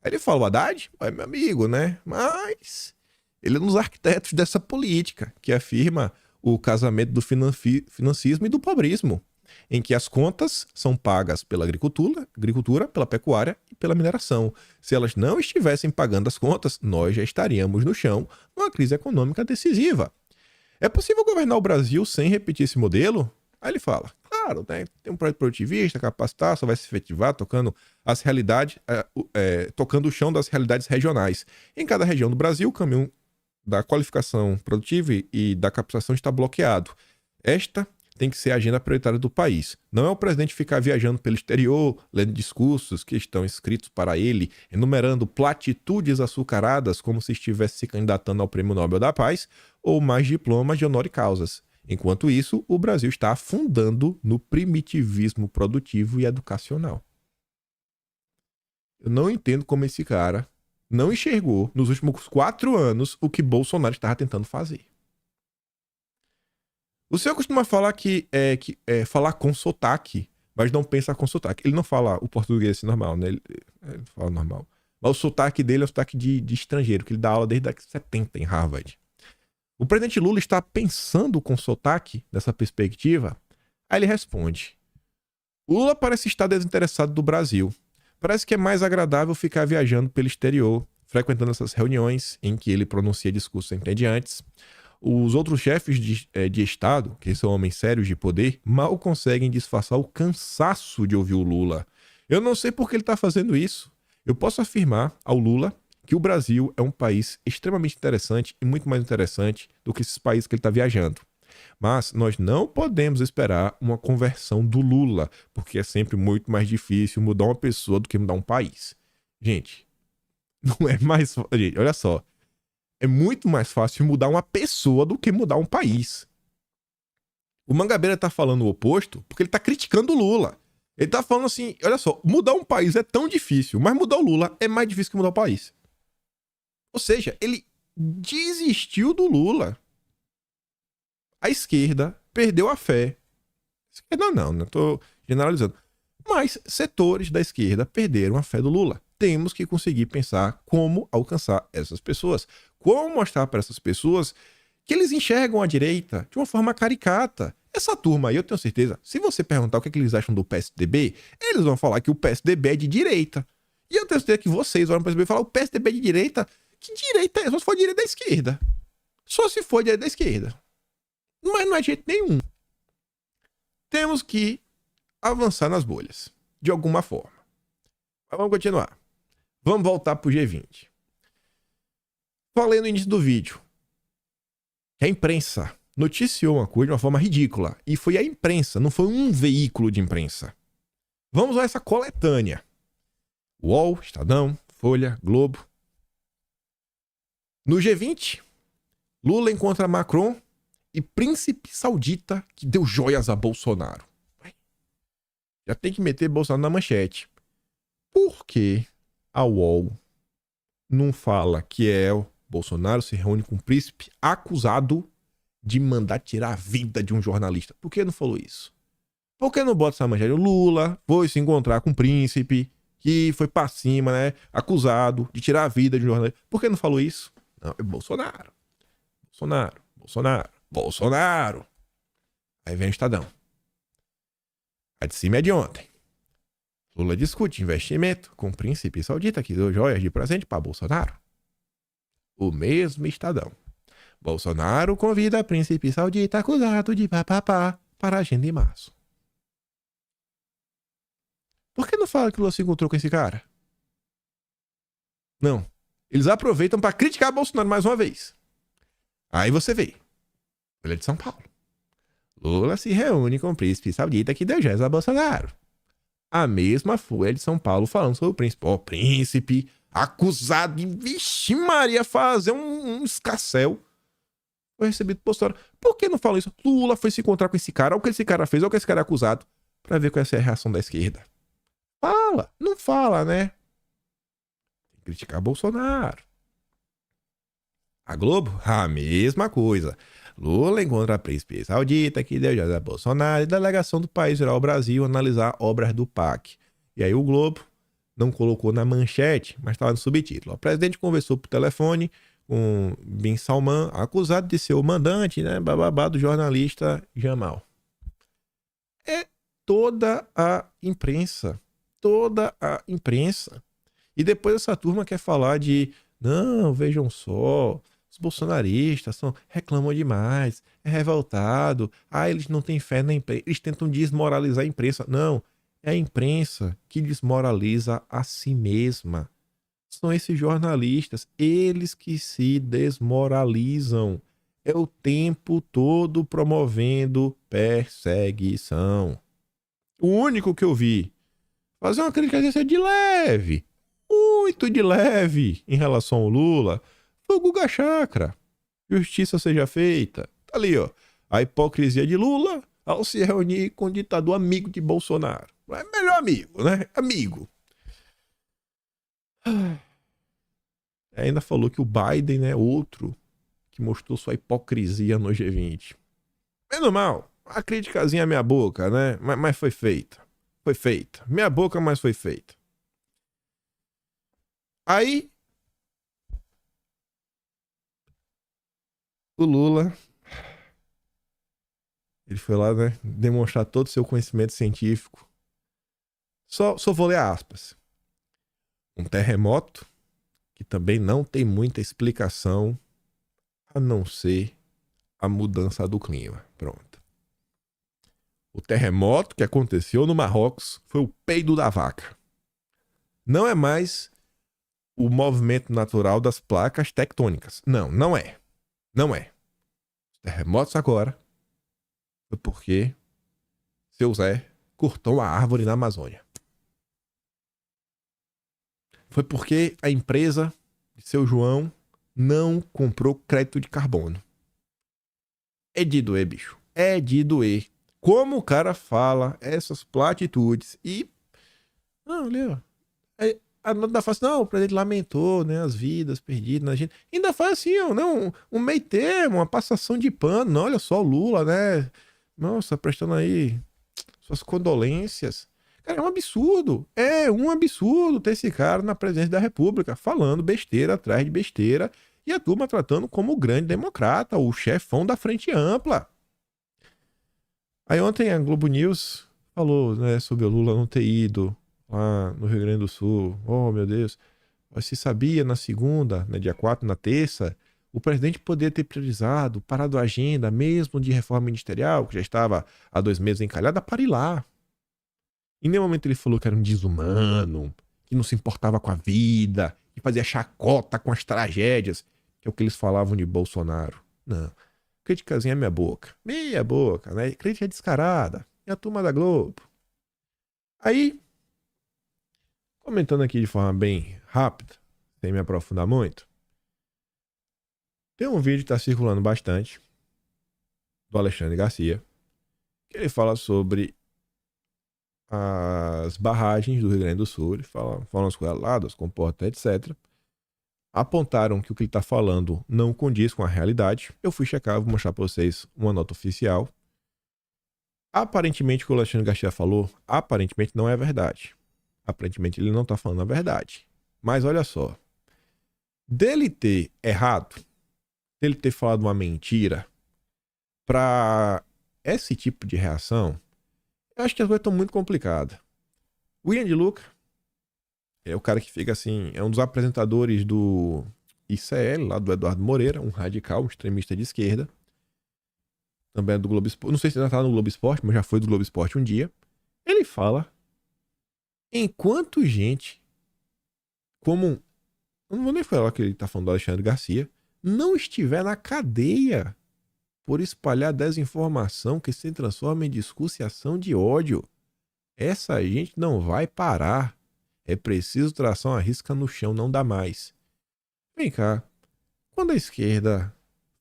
Aí ele fala, o Haddad é meu amigo, né? Mas ele é um dos arquitetos dessa política que afirma o casamento do financismo e do pobrismo, em que as contas são pagas pela agricultura, pela pecuária e pela mineração. Se elas não estivessem pagando as contas, nós já estaríamos no chão numa crise econômica decisiva. É possível governar o Brasil sem repetir esse modelo? Aí ele fala, claro, né, tem um projeto produtivista, capacitar, só vai se efetivar tocando as realidades, tocando o chão das realidades regionais. Em cada região do Brasil, o caminho da qualificação produtiva e da capacitação está bloqueado. Esta tem que ser a agenda prioritária do país. Não é o presidente ficar viajando pelo exterior, lendo discursos que estão escritos para ele, enumerando platitudes açucaradas como se estivesse se candidatando ao Prêmio Nobel da Paz ou mais diplomas de honor e causas. Enquanto isso, o Brasil está afundando no primitivismo produtivo e educacional. Eu não entendo como esse cara não enxergou, nos últimos 4 anos, o que Bolsonaro estava tentando fazer. O senhor costuma falar que falar com sotaque, mas não pensa com sotaque. Ele não fala o português assim, normal, né? Ele fala normal. Mas o sotaque dele é o sotaque de estrangeiro, que ele dá aula desde a 70 em Harvard. O presidente Lula está pensando com sotaque nessa perspectiva? Aí ele responde. O Lula parece estar desinteressado do Brasil. Parece que é mais agradável ficar viajando pelo exterior, frequentando essas reuniões em que ele pronuncia discursos entediantes. Os outros chefes de Estado, que são homens sérios de poder, mal conseguem disfarçar o cansaço de ouvir o Lula. Eu não sei por que ele está fazendo isso. Eu posso afirmar ao Lula que o Brasil é um país extremamente interessante e muito mais interessante do que esses países que ele está viajando. Mas nós não podemos esperar uma conversão do Lula, porque é sempre muito mais difícil mudar uma pessoa do que mudar um país. Gente, não é mais... Gente, olha só. É muito mais fácil mudar uma pessoa do que mudar um país. O Mangabeira tá falando o oposto porque ele tá criticando o Lula. Ele tá falando assim, olha só, mudar um país é tão difícil, mas mudar o Lula é mais difícil que mudar o país. Ou seja, ele desistiu do Lula. A esquerda perdeu a fé. Esquerda não tô generalizando. Mas setores da esquerda perderam a fé do Lula. Temos que conseguir pensar como alcançar essas pessoas. Como mostrar para essas pessoas que eles enxergam a direita de uma forma caricata. Essa turma aí, eu tenho certeza, se você perguntar o que eles acham do PSDB, eles vão falar que o PSDB é de direita. E eu tenho certeza que vocês olham para o PSDB e falam, o PSDB é de direita? Que direita é? Só se for direita da esquerda. Só se for direita da esquerda. Mas não é de jeito nenhum. Temos que avançar nas bolhas. De alguma forma. Mas vamos continuar. Vamos voltar pro G20. Falei no início do vídeo que a imprensa noticiou uma coisa de uma forma ridícula. E foi a imprensa, não foi um veículo de imprensa. Vamos a essa coletânea. UOL, Estadão, Folha, Globo. No G20, Lula encontra Macron e príncipe saudita que deu joias a Bolsonaro. Já tem que meter Bolsonaro na manchete. Por que a UOL não fala que o Bolsonaro se reúne com um príncipe acusado de mandar tirar a vida de um jornalista? Por que não falou isso? Por que não bota essa manchete? O Lula foi se encontrar com um príncipe que foi pra cima, né? Acusado de tirar a vida de um jornalista. Por que não falou isso? Não, é Bolsonaro. Bolsonaro. Aí vem o Estadão. A de cima é de ontem. Lula discute investimento com o príncipe saudita que deu joias de presente para Bolsonaro. O mesmo Estadão. Bolsonaro convida príncipe saudita acusado de papapá para a agenda em março. Por que não fala que o Lula se encontrou com esse cara? Não. Eles aproveitam para criticar Bolsonaro mais uma vez. Aí você vê. Folha de São Paulo. Lula se reúne com o príncipe saudita que deu joias a Bolsonaro. A mesma Folha de São Paulo falando sobre o príncipe. Ó, príncipe acusado de, vixe Maria, fazer um escarcéu. Foi recebido por Bolsonaro. Por que não fala isso? Lula foi se encontrar com esse cara. Olha o que esse cara fez, olha o que esse cara é acusado. Pra ver qual é a reação da esquerda. Fala. Não fala, né? Tem que criticar Bolsonaro. A Globo? A mesma coisa. Lula encontra a príncipe saudita que deu joias a Bolsonaro e delegação do país irá ao Brasil analisar obras do PAC. E aí o Globo não colocou na manchete, mas estava no subtítulo. O presidente conversou por telefone com Bin Salman, acusado de ser o mandante, né, bababá do jornalista Jamal. É toda a imprensa. E depois essa turma quer falar de, não, vejam só, os bolsonaristas reclamam demais, é revoltado, eles não têm fé na imprensa, eles tentam desmoralizar a imprensa. Não, é a imprensa que desmoraliza a si mesma. São esses jornalistas, eles que se desmoralizam. É o tempo todo promovendo perseguição. O único que eu vi fazer uma crítica dessa de leve, muito de leve, em relação ao Lula, foi o Guga Chakra. Justiça seja feita. Tá ali, ó. A hipocrisia de Lula ao se reunir com o ditador amigo de Bolsonaro. É melhor amigo, né? Amigo. Ainda falou que o Biden, né, outro que mostrou sua hipocrisia no G20. Menos mal, a criticazinha à minha boca, né? Mas foi feita. Foi feita. Minha boca, mas foi feita. Aí, o Lula, ele foi lá, né, demonstrar todo o seu conhecimento científico. Só vou ler aspas. Um terremoto que também não tem muita explicação a não ser a mudança do clima. Pronto. O terremoto que aconteceu no Marrocos foi o peido da vaca. Não é mais o movimento natural das placas tectônicas. Não é. Não é. Os terremotos agora Foi porque seu Zé cortou uma árvore na Amazônia. Foi porque a empresa de seu João não comprou crédito de carbono. É de doer, bicho. É de doer. Como o cara fala essas platitudes e... Não, Leo. Ainda faz assim, não, o presidente lamentou, né, as vidas perdidas na gente. Ainda faz assim, ó, não, um meio termo, uma passação de pano. Não, olha só o Lula, né? Nossa, prestando aí suas condolências. Cara, é um absurdo. É um absurdo ter esse cara na presidência da República, falando besteira atrás de besteira e a turma tratando como o grande democrata, o chefão da Frente Ampla. Aí ontem a Globo News falou, né, sobre o Lula não ter ido lá no Rio Grande do Sul. Oh, meu Deus. Mas se sabia na segunda, né, dia 4, na terça, o presidente poderia ter priorizado, parado a agenda mesmo de reforma ministerial, que já estava há 2 meses encalhada, para ir lá. Em nenhum momento ele falou que era um desumano, que não se importava com a vida, que fazia chacota com as tragédias, que é o que eles falavam de Bolsonaro. Não. Criticazinha meia boca. Meia boca, né? Crítica descarada. E a turma da Globo. Aí, comentando aqui de forma bem rápida, sem me aprofundar muito, tem um vídeo que está circulando bastante, do Alexandre Garcia, que ele fala sobre as barragens do Rio Grande do Sul, ele fala as coisas lá, das comportas, etc. Apontaram que o que ele está falando não condiz com a realidade. Eu fui checar, vou mostrar para vocês uma nota oficial. Aparentemente o que o Alexandre Garcia falou, aparentemente não é verdade. Aparentemente ele não está falando a verdade. Mas olha só, dele ter errado, dele ter falado uma mentira, para esse tipo de reação, eu acho que as coisas estão muito complicadas. O Ian de Luca é o cara que fica assim, é um dos apresentadores do ICL, lá do Eduardo Moreira, um radical, um extremista de esquerda. Também é do Globo Esporte. Não sei se ainda tá no Globo Esporte, mas já foi do Globo Esporte um dia. Ele fala, enquanto gente, como... Eu não vou nem falar que ele tá falando do Alexandre Garcia, não estiver na cadeia por espalhar desinformação que se transforma em discurso e ação de ódio, essa gente não vai parar. É preciso traçar uma risca no chão, não dá mais. Vem cá, quando a esquerda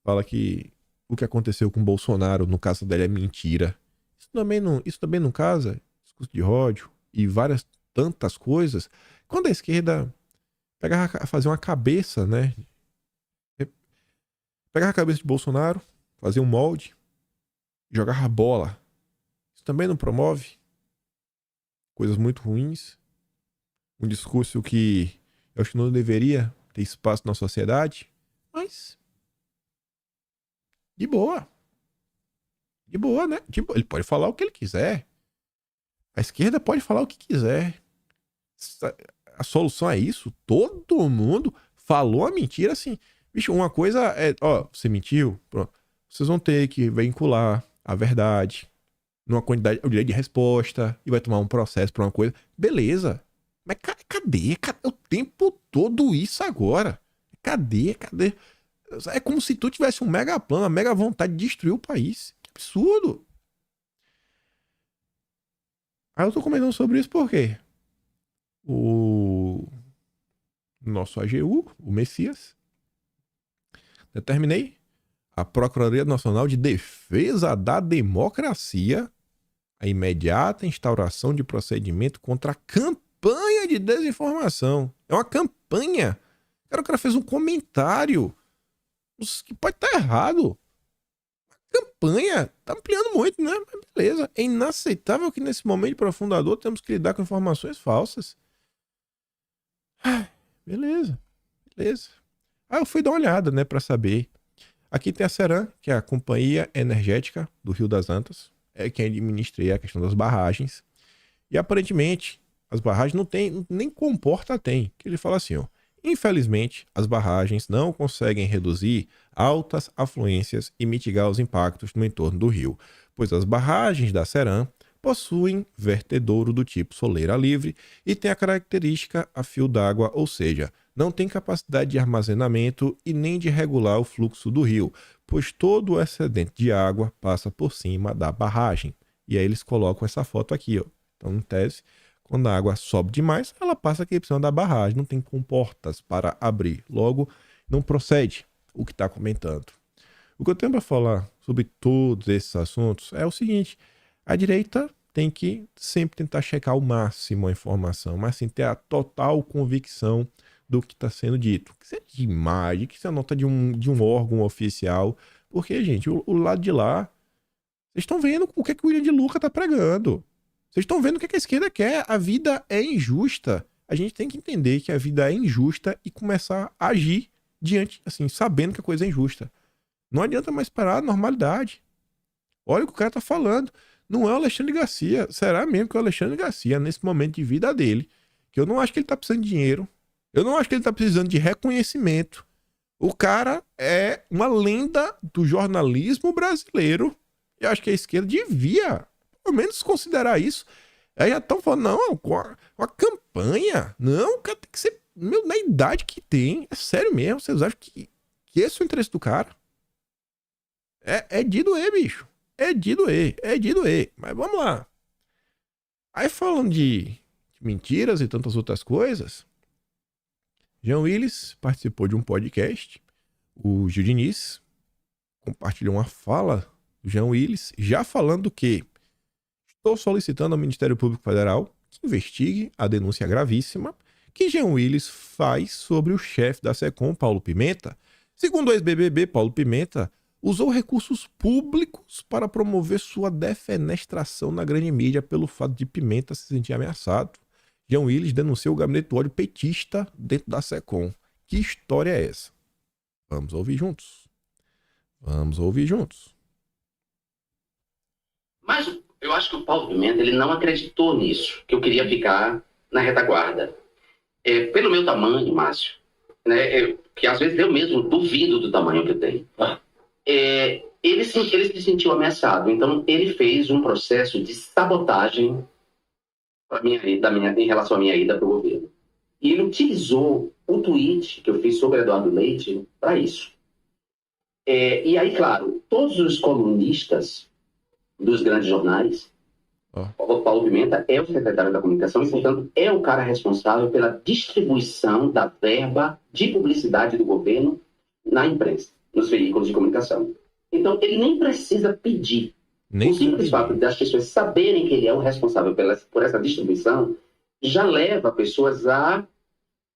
fala que o que aconteceu com o Bolsonaro, no caso dele, é mentira, isso também não casa? Discurso de ódio e várias tantas coisas. Quando a esquerda pegava a fazer uma cabeça, né? Pegava a cabeça de Bolsonaro, fazia um molde, jogava bola. Isso também não promove coisas muito ruins. Um discurso que eu acho que não deveria ter espaço na sociedade, mas de boa. De boa, né? Ele pode falar o que ele quiser. A esquerda pode falar o que quiser. A solução é isso? Todo mundo falou a mentira assim. Bicho, uma coisa é, ó, você mentiu, pronto. Vocês vão ter que vincular a verdade numa quantidade, o direito de resposta, e vai tomar um processo pra uma coisa. Beleza. Mas cadê? Cadê o tempo todo isso agora? Cadê? É como se tu tivesse um mega plano, uma mega vontade de destruir o país. Que absurdo. Aí eu tô comentando sobre isso porque o nosso AGU, o Messias, determinei a Procuradoria Nacional de Defesa da Democracia a imediata instauração de procedimento contra a campanha de desinformação. É uma campanha. O cara fez um comentário que pode estar errado. Campanha tá ampliando muito, né? Mas beleza. É inaceitável que nesse momento de aprofundador temos que lidar com informações falsas. Beleza. Aí eu fui dar uma olhada, né, pra saber. Aqui tem a Ceram, que é a Companhia Energética do Rio das Antas. É quem administra a questão das barragens. E aparentemente, as barragens não tem, nem comporta tem. Que ele fala assim, ó. Infelizmente, as barragens não conseguem reduzir altas afluências e mitigar os impactos no entorno do rio, pois as barragens da Ceram possuem vertedouro do tipo soleira livre e tem a característica a fio d'água, ou seja, não tem capacidade de armazenamento e nem de regular o fluxo do rio, pois todo o excedente de água passa por cima da barragem. E aí eles colocam essa foto aqui, ó. Então, em tese, quando a água sobe demais, ela passa aqui por cima da barragem, não tem comportas para abrir. Logo, não procede o que está comentando. O que eu tenho para falar sobre todos esses assuntos é o seguinte: a direita tem que sempre tentar checar ao máximo a informação, mas sem ter a total convicção do que está sendo dito. Que seja de imagem, que seja nota de um órgão oficial. Porque, gente, o lado de lá, vocês estão vendo o que o William de Luca está pregando. Vocês estão vendo o que a esquerda quer. A vida é injusta. A gente tem que entender que a vida é injusta e começar a agir diante, assim, sabendo que a coisa é injusta. Não adianta mais esperar a normalidade. Olha o que o cara tá falando. Não é o Alexandre Garcia. Será mesmo que é o Alexandre Garcia, nesse momento de vida dele, que eu não acho que ele tá precisando de dinheiro. Eu não acho que ele tá precisando de reconhecimento. O cara é uma lenda do jornalismo brasileiro. Eu acho que a esquerda devia, pelo menos, considerar isso. Aí já estão falando, não, uma campanha. Não, o cara tem que ser, meu, na idade que tem. É sério mesmo, vocês acham que esse é o interesse do cara? É de doer, bicho. É de doer. Mas vamos lá. Aí falando de mentiras e tantas outras coisas, Jean Willis participou de um podcast. O Gil Diniz compartilhou uma fala do Jean Willis, já falando que estou solicitando ao Ministério Público Federal que investigue a denúncia gravíssima que Jean Willis faz sobre o chefe da SECOM, Paulo Pimenta. Segundo o ex-BBB, Paulo Pimenta usou recursos públicos para promover sua defenestração na grande mídia pelo fato de Pimenta se sentir ameaçado. Jean Willis denunciou o gabinete do ódio petista dentro da SECOM. Que história é essa? Vamos ouvir juntos.
Mas eu acho que o Paulo Pimenta ele não acreditou nisso, que eu queria ficar na retaguarda. Pelo meu tamanho, Márcio, né, que às vezes eu mesmo duvido do tamanho que eu tenho. Ele se sentiu ameaçado, então ele fez um processo de sabotagem em relação à minha ida para o governo. E ele utilizou o tweet que eu fiz sobre Eduardo Leite para isso. E aí, claro, todos os colunistas dos grandes jornais, o Paulo Pimenta é o secretário da comunicação e, portanto, é o cara responsável pela distribuição da verba de publicidade do governo na imprensa, nos veículos de comunicação. Então, ele nem precisa pedir. O simples fato das pessoas saberem que ele é o responsável por essa distribuição já leva pessoas a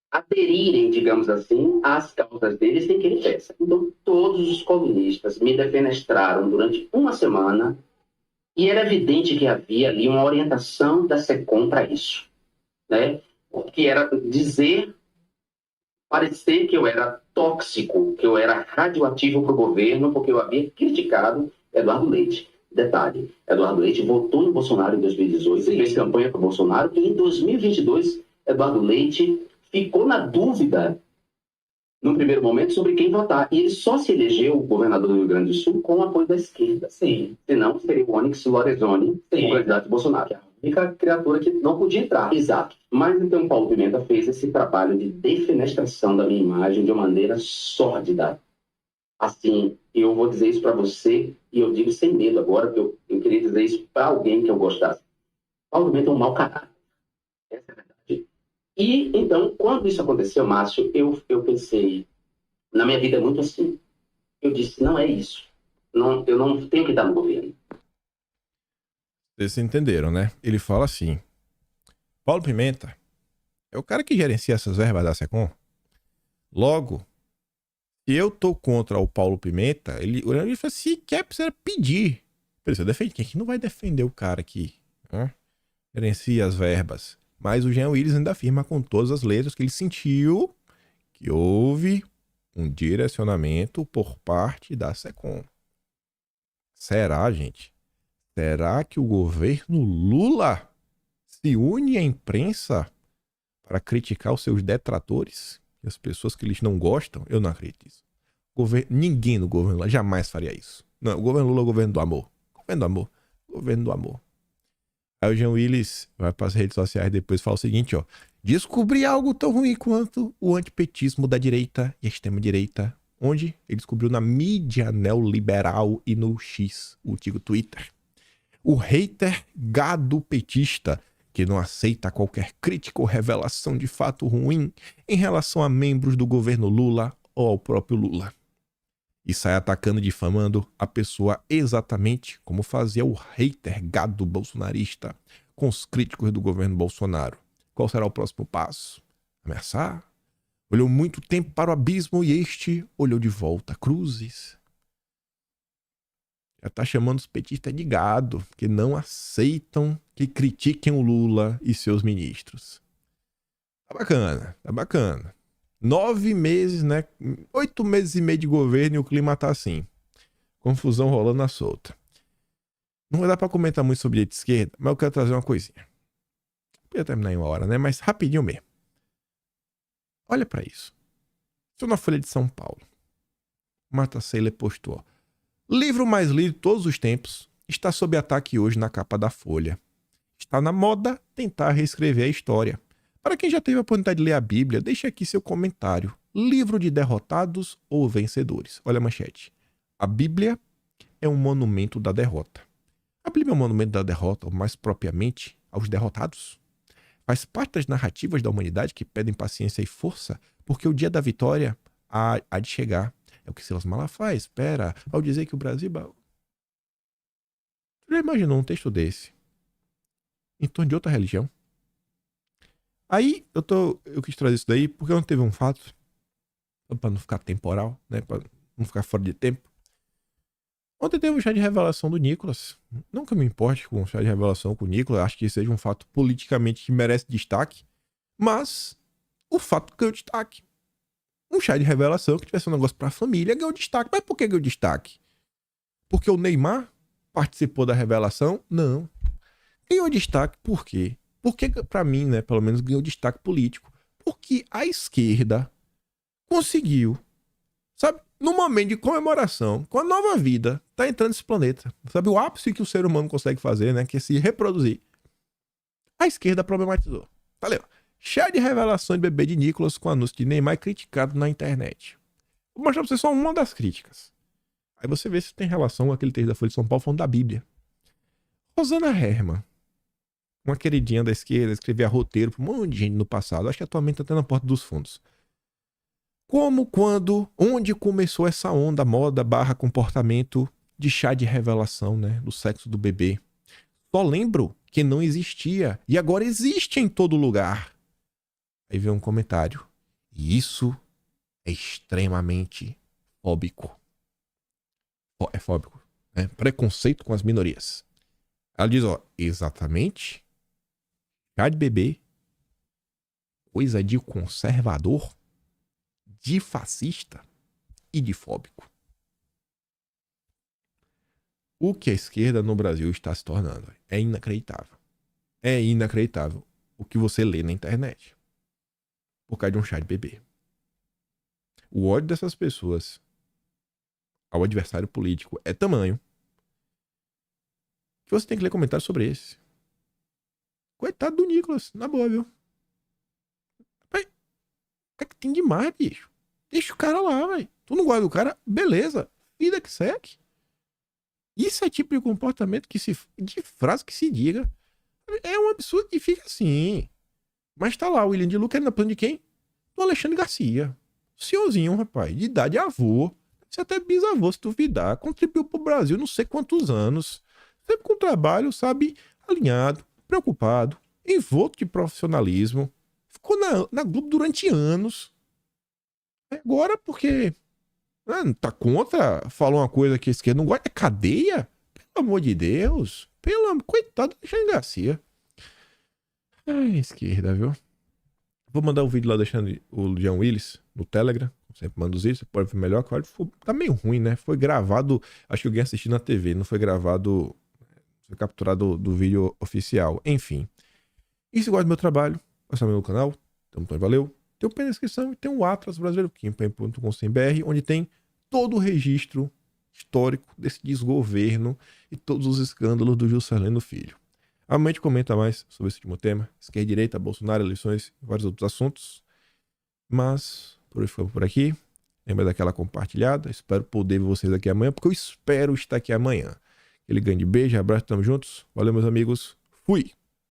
aderirem, digamos assim, às causas dele sem que ele peça. Então, todos os comunistas me defenestraram durante uma semana e era evidente que havia ali uma orientação da SECOM para isso, né? Que era parecer que eu era tóxico, que eu era radioativo para o governo, porque eu havia criticado Eduardo Leite. Detalhe, Eduardo Leite votou em Bolsonaro em 2018, fez campanha para Bolsonaro, e em 2022, Eduardo Leite ficou na dúvida, no primeiro momento, sobre quem votar. E ele só se elegeu governador do Rio Grande do Sul com o apoio da esquerda. Sim. Senão seria o Onyx Lorenzoni, o candidato de Bolsonaro. A única criatura que não podia entrar. Exato. Mas então Paulo Pimenta fez esse trabalho de defenestração da minha imagem de uma maneira sórdida. Assim, eu vou dizer isso para você, e eu digo sem medo agora, porque eu queria dizer isso para alguém que eu gostasse. Paulo Pimenta é um mau caráter. Essa é a verdade. E, então, quando isso aconteceu, Márcio, eu pensei, na minha vida é muito assim. Eu disse, não é isso. Não, eu não tenho que estar no governo.
Vocês entenderam, né? Ele fala assim, Paulo Pimenta é o cara que gerencia essas verbas da SECOM. Logo, se eu tô contra o Paulo Pimenta, ele fala, se quer, precisa pedir. Precisa defender. Quem que não vai defender o cara que gerencia as verbas? Mas o Jean Willis ainda afirma com todas as letras que ele sentiu que houve um direcionamento por parte da SECOM. Será, gente? Será que o governo Lula se une à imprensa para criticar os seus detratores? As pessoas que eles não gostam? Eu não acredito nisso. Ninguém no governo Lula jamais faria isso. Não, o governo Lula é o governo do amor. Governo do amor. Aí o Jean Willis vai para as redes sociais depois e fala o seguinte, descobri algo tão ruim quanto o antipetismo da direita e a extrema-direita, Onde? Ele descobriu na mídia neoliberal e no X, o antigo Twitter. O hater gado petista, que não aceita qualquer crítica ou revelação de fato ruim em relação a membros do governo Lula ou ao próprio Lula. E sai atacando e difamando a pessoa exatamente como fazia o hater gado bolsonarista com os críticos do governo Bolsonaro. Qual será o próximo passo? Ameaçar? Olhou muito tempo para o abismo e este olhou de volta. Cruzes. Já tá chamando os petistas de gado, que não aceitam que critiquem o Lula e seus ministros. Tá bacana, tá bacana. 9 meses, né? 8 meses e meio de governo e o clima tá assim. Confusão rolando à solta. Não vai dar pra comentar muito sobre direita e esquerda, mas eu quero trazer uma coisinha. Podia terminar em uma hora, né? Mas rapidinho mesmo. Olha pra isso. Estou na Folha de São Paulo. Marta Seiler postou. Livro mais lido de todos os tempos está sob ataque hoje na capa da Folha. Está na moda tentar reescrever a história. Para quem já teve a oportunidade de ler a Bíblia, deixe aqui seu comentário. Livro de derrotados ou vencedores? Olha a manchete. A Bíblia é um monumento da derrota. A Bíblia é um monumento da derrota, ou mais propriamente, aos derrotados. Faz parte das narrativas da humanidade que pedem paciência e força, porque o dia da vitória há de chegar. É o que Silas Malafaia espera ao dizer que o Brasil... Você já imaginou um texto desse em torno de outra religião? Aí eu quis trazer isso daí porque ontem teve um fato, para não ficar temporal, né, para não ficar fora de tempo. Ontem teve um chá de revelação do Nicolas. Não que eu me importe com o chá de revelação com o Nicolas, acho que seja um fato politicamente que merece destaque, mas o fato ganhou destaque. Um chá de revelação que tivesse um negócio pra família ganhou destaque. Mas por que ganhou destaque? Porque o Neymar participou da revelação? Não. Ganhou destaque por quê? Porque, pra mim, né, pelo menos ganhou destaque político. Porque a esquerda conseguiu, sabe, no momento de comemoração, com a nova vida, tá entrando nesse planeta. Sabe, o ápice que o ser humano consegue fazer, né, que é se reproduzir. A esquerda problematizou. Tá lendo? Chá de revelação de bebê de Nicolas com anúncio de Neymar criticado na internet. Vou mostrar pra você só uma das críticas. Aí você vê se tem relação com aquele texto da Folha de São Paulo falando da Bíblia. Rosana Herrmann, uma queridinha da esquerda, escrevia roteiro pra um monte de gente no passado. Acho que atualmente tá até na porta dos fundos. Como, quando, onde começou essa onda, moda, comportamento de chá de revelação, né? Do sexo do bebê. Só lembro que não existia e agora existe em todo lugar. Aí vem um comentário. E isso é extremamente fóbico. É fóbico, né? Preconceito com as minorias. Ela diz, ó, exatamente. Chá de bebê. Coisa de conservador, de fascista e de fóbico. O que a esquerda no Brasil está se tornando é inacreditável. É inacreditável o que você lê na internet. Por causa de um chá de bebê. O ódio dessas pessoas ao adversário político é tamanho que você tem que ler comentários sobre esse. Coitado do Nicolas, na boa, viu? O que é que tem demais, bicho? Deixa o cara lá, velho. Tu não gosta do cara? Beleza. Vida que segue. Isso é tipo de comportamento de frase que se diga. É um absurdo que fica assim. Mas tá lá o William de Luca na plano de quem? Do Alexandre Garcia. Senhorzinho, rapaz, de idade avô. Você até bisavô, se duvidar. Contribuiu pro Brasil não sei quantos anos. Sempre com trabalho, sabe, alinhado, preocupado, envolto de profissionalismo. Ficou na Globo durante anos. Agora, porque tá contra, falou uma coisa que a esquerda não gosta. É cadeia? Pelo amor de Deus. Coitado do Alexandre Garcia. Ai, esquerda, viu? Vou mandar o vídeo lá deixando o Jean Willis no Telegram. Sempre mando os vídeos, você pode ver melhor. Claro, tá meio ruim, né? Foi gravado, acho que alguém assistiu na TV, não foi gravado, foi capturado do vídeo oficial. Enfim. E se gosta do meu trabalho, vai ser no meu canal. Então, valeu. Tem o pé na descrição e tem o Atlas Brasileiro, kimpen.com.br, onde tem todo o registro histórico desse desgoverno e todos os escândalos do Juscelino Filho. Amanhã a gente comenta mais sobre esse último tema. Esquerda e direita, Bolsonaro, eleições e vários outros assuntos. Mas, por hoje ficamos por aqui. Lembra daquela compartilhada? Espero poder ver vocês aqui amanhã, porque eu espero estar aqui amanhã. Aquele grande beijo, abraço, tamo juntos. Valeu, meus amigos. Fui!